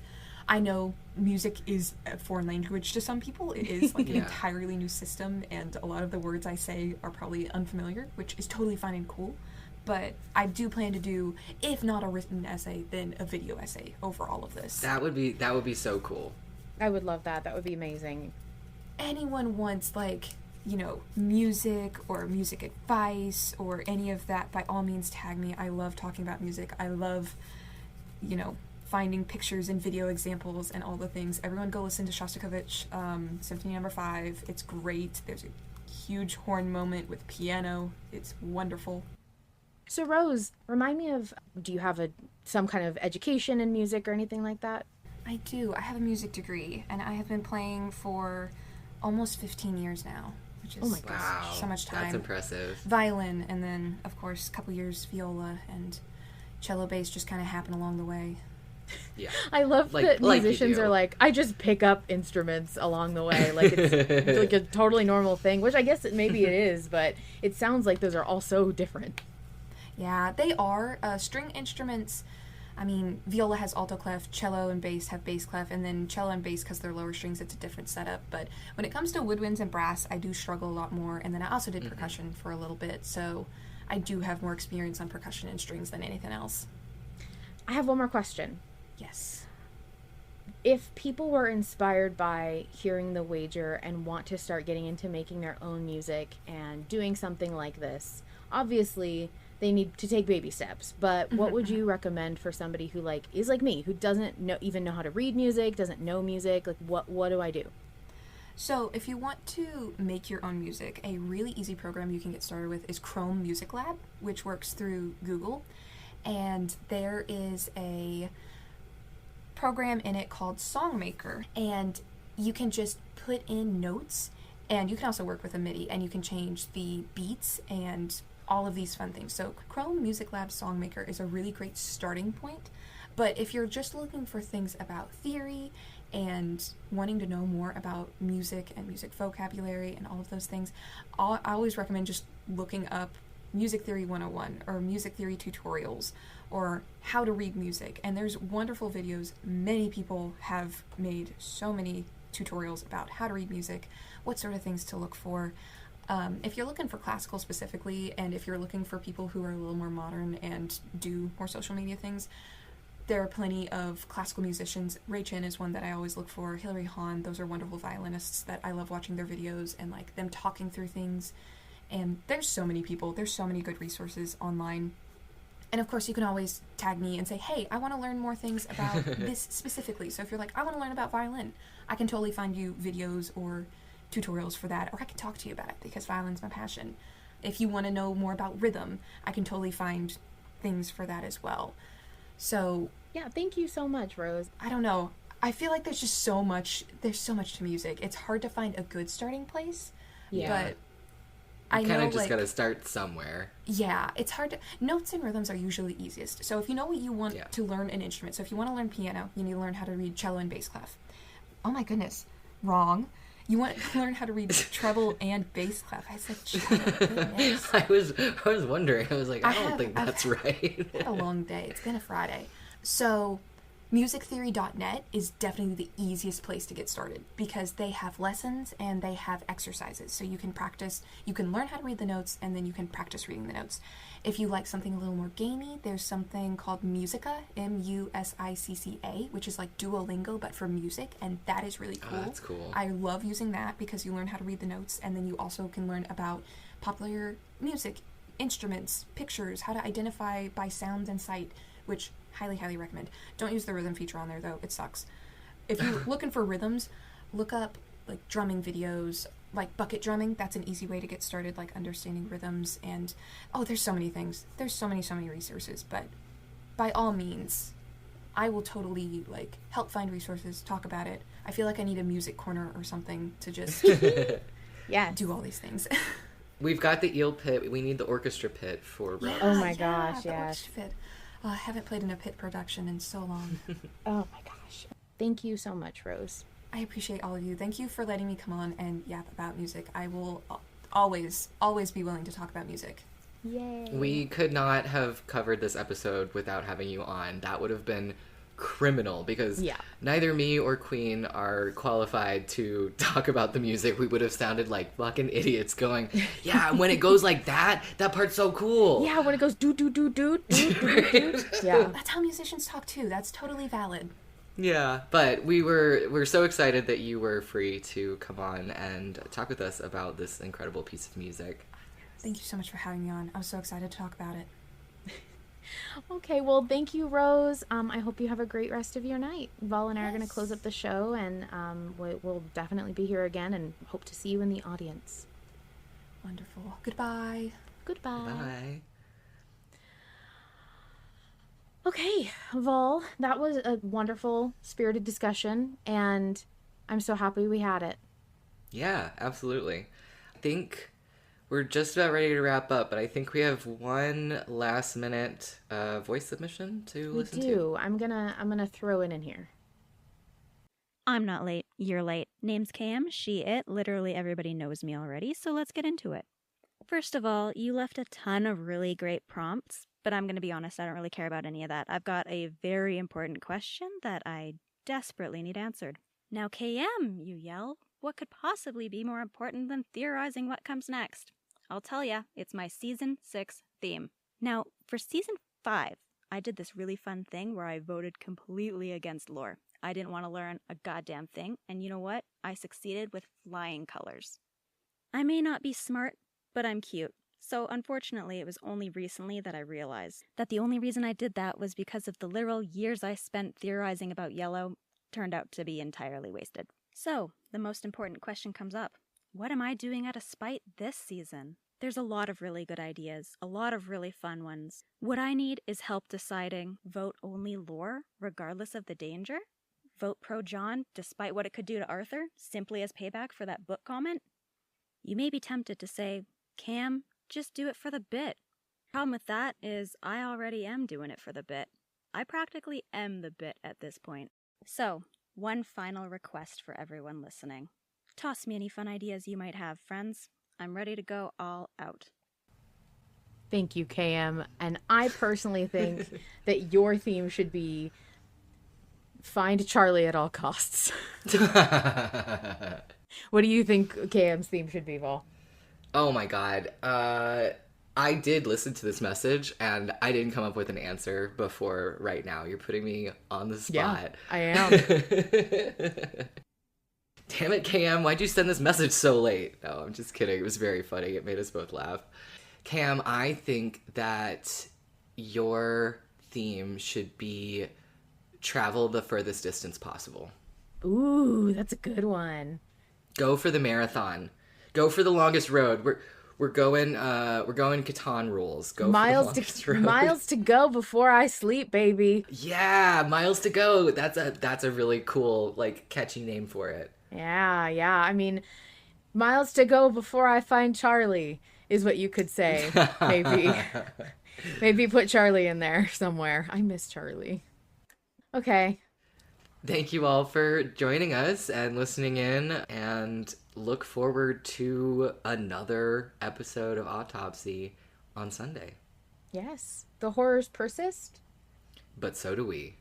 Speaker 8: I know music is a foreign language to some people. It is like an entirely new system, and a lot of the words I say are probably unfamiliar, which is totally fine and cool. But I do plan to do, if not a written essay, then a video essay over all of this.
Speaker 2: That would be so cool.
Speaker 1: I would love that. That would be amazing.
Speaker 8: Anyone wants, like, you know, music or music advice or any of that, by all means tag me. I love talking about music. I love, you know, finding pictures and video examples and all the things. Everyone go listen to Shostakovich Symphony No. 5. It's great. There's a huge horn moment with piano. It's wonderful.
Speaker 1: So Rose, remind me of, do you have some kind of education in music or anything like that?
Speaker 8: I do. I have a music degree, and I have been playing for almost 15 years now, which is so much time.
Speaker 2: That's impressive.
Speaker 8: Violin, and then, of course, a couple years viola, and cello bass just kind of happen along the way.
Speaker 2: Yeah.
Speaker 1: I love that musicians are like, I just pick up instruments along the way. Like, it's like a totally normal thing, which I guess maybe it is, but it sounds like those are all so different.
Speaker 8: Yeah, they are. String instruments, I mean, viola has alto clef, cello and bass have bass clef, and then cello and bass, because they're lower strings, it's a different setup. But when it comes to woodwinds and brass, I do struggle a lot more. And then I also did percussion for a little bit, so I do have more experience on percussion and strings than anything else.
Speaker 1: I have one more question.
Speaker 8: Yes.
Speaker 1: If people were inspired by hearing The Wager and want to start getting into making their own music and doing something like this, obviously they need to take baby steps, but what would you recommend for somebody who is like me, who doesn't even know how to read music, doesn't know music? Like, what do I do?
Speaker 8: So if you want to make your own music, a really easy program you can get started with is Chrome Music Lab, which works through Google, and there is a program in it called Songmaker, and you can just put in notes, and you can also work with a MIDI, and you can change the beats and all of these fun things. So Chrome Music Lab Songmaker is a really great starting point, but if you're just looking for things about theory and wanting to know more about music and music vocabulary and all of those things, I always recommend just looking up Music Theory 101 or Music Theory tutorials or how to read music. And there's wonderful videos. Many people have made so many tutorials about how to read music, what sort of things to look for. If you're looking for classical specifically, and if you're looking for people who are a little more modern and do more social media things, there are plenty of classical musicians. Ray Chin is one that I always look for. Hilary Hahn, those are wonderful violinists that I love watching their videos and like them talking through things. And there's so many people, there's so many good resources online. And of course you can always tag me and say, hey, I want to learn more things about this specifically. So if you're like, I want to learn about violin, I can totally find you videos or tutorials for that, or I can talk to you about it because violin's my passion. If you want to know more about rhythm, I can totally find things for that as well. So
Speaker 1: yeah, thank you so much, Rose.
Speaker 8: I don't know, I feel like there's so much to music. It's hard to find a good starting place. But I know,
Speaker 2: kind of just gotta start somewhere.
Speaker 8: Yeah, it's hard to... Notes and rhythms are usually easiest. So if you know what you want to learn an instrument, so if you want to learn piano, you need to learn how to read cello and bass clef. Oh my goodness, wrong. You want to learn how to read treble and bass clef. I said cello.
Speaker 2: I was wondering. I was like, I don't think that's right.
Speaker 8: I've had a long day. It's been a Friday. So musictheory.net is definitely the easiest place to get started because they have lessons and they have exercises. So you can practice, you can learn how to read the notes, and then you can practice reading the notes. If you like something a little more gamey, there's something called Musica, Musicca, which is like Duolingo, but for music, and that is really cool.
Speaker 2: Oh, that's cool.
Speaker 8: I love using that because you learn how to read the notes, and then you also can learn about popular music, instruments, pictures, how to identify by sound and sight, which highly recommend. Don't use the rhythm feature on there though, it sucks. If you're looking for rhythms, look up like drumming videos, like bucket drumming. That's an easy way to get started, like understanding rhythms. And there's so many things, there's so many resources, but by all means I will totally like help find resources, talk about it. I feel like I need a music corner or something to just do all these things.
Speaker 2: We've got the eel pit, we need the orchestra pit for Rose.
Speaker 1: Oh my gosh, yes.
Speaker 8: Orchestra pit. I haven't played in a pit production in so long.
Speaker 1: Oh my gosh. Thank you so much, Rose.
Speaker 8: I appreciate all of you. Thank you for letting me come on and yap about music. I will always be willing to talk about music.
Speaker 1: Yay.
Speaker 2: We could not have covered this episode without having you on. That would have been criminal, because neither me or Queen are qualified to talk about the music. We would have sounded like fucking idiots going, yeah, when it goes like that part's so cool.
Speaker 1: Yeah, when it goes do do do do do do do. Yeah.
Speaker 8: That's how musicians talk too. That's totally valid.
Speaker 2: Yeah, but we're so excited that you were free to come on and talk with us about this incredible piece of music.
Speaker 8: Thank you so much for having me on. I was so excited to talk about it.
Speaker 1: Okay, well, thank you, Rose. I hope you have a great rest of your night. Vol and I are going to close up the show, and we'll definitely be here again and hope to see you in the audience.
Speaker 8: Wonderful. Goodbye.
Speaker 1: Goodbye.
Speaker 2: Bye.
Speaker 1: Okay, Vol, that was a wonderful, spirited discussion, and I'm so happy we had it.
Speaker 2: Yeah, absolutely. I think we're just about ready to wrap up, but I think we have one last minute voice submission to listen to.
Speaker 1: We do. I'm gonna throw it in here.
Speaker 9: I'm not late. You're late. Name's Cam, she, it. Literally everybody knows me already, so let's get into it. First of all, you left a ton of really great prompts, but I'm going to be honest, I don't really care about any of that. I've got a very important question that I desperately need answered. Now, KM, you yell, what could possibly be more important than theorizing what comes next? I'll tell ya, it's my Season 6 theme. Now, for Season 5, I did this really fun thing where I voted completely against lore. I didn't want to learn a goddamn thing, and you know what? I succeeded with flying colors. I may not be smart, but I'm cute. So unfortunately, it was only recently that I realized that the only reason I did that was because of the literal years I spent theorizing about yellow turned out to be entirely wasted. So, the most important question comes up. What am I doing out of spite this season? There's a lot of really good ideas, a lot of really fun ones. What I need is help deciding vote only lore, regardless of the danger? Vote pro John, despite what it could do to Arthur, simply as payback for that book comment? You may be tempted to say, Cam, just do it for the bit. Problem with that is I already am doing it for the bit. I practically am the bit at this point. So, one final request for everyone listening. Toss me any fun ideas you might have, friends. I'm ready to go all out.
Speaker 1: Thank you, KM. And I personally think that your theme should be find Charlie at all costs. What do you think KM's theme should be, Vol?
Speaker 2: Oh my god. I did listen to this message, and I didn't come up with an answer before right now. You're putting me on the spot.
Speaker 1: Yeah, I am.
Speaker 2: Damn it, KM, why'd you send this message so late? No, I'm just kidding. It was very funny. It made us both laugh. Cam, I think that your theme should be travel the furthest distance possible.
Speaker 1: Ooh, that's a good one.
Speaker 2: Go for the marathon. Go for the longest road. We're going Catan rules. Go
Speaker 1: miles
Speaker 2: for the longest road.
Speaker 1: Miles to go before I sleep, baby.
Speaker 2: Yeah, miles to go. That's a really cool, like, catchy name for it.
Speaker 1: Yeah. I mean, miles to go before I find Charlie is what you could say. Maybe. Maybe put Charlie in there somewhere. I miss Charlie. Okay.
Speaker 2: Thank you all for joining us and listening in, and look forward to another episode of Autopsy on Sunday.
Speaker 1: Yes. The horrors persist.
Speaker 2: But so do we.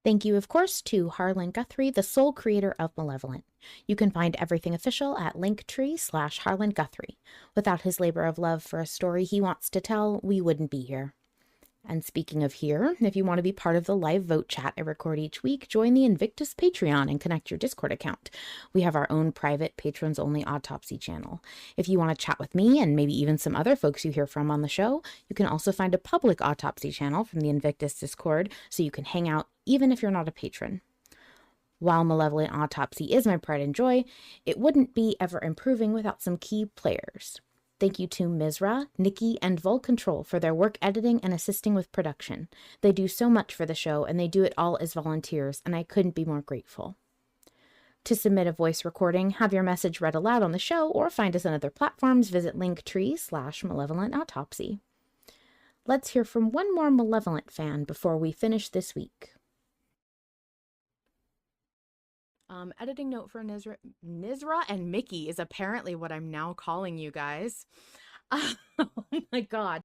Speaker 1: Thank you, of course, to Harlan Guthrie, the sole creator of Malevolent. You can find everything official at linktree/Harlan Guthrie. Without his labor of love for a story he wants to tell, we wouldn't be here. And speaking of here, if you want to be part of the live vote chat I record each week, join the Invictus Patreon and connect your Discord account. We have our own private patrons-only autopsy channel. If you want to chat with me and maybe even some other folks you hear from on the show, you can also find a public autopsy channel from the Invictus Discord so you can hang out even if you're not a patron. While Malevolent Autopsy is my pride and joy, it wouldn't be ever improving without some key players. Thank you to Mizra, Nikki, and Vol Control for their work editing and assisting with production. They do so much for the show, and they do it all as volunteers, and I couldn't be more grateful. To submit a voice recording, have your message read aloud on the show, or find us on other platforms, visit linktree/Malevolent Autopsy. Let's hear from one more Malevolent fan before we finish this week. Editing note for Nizra and Mickey is apparently what I'm now calling you guys. Oh my god.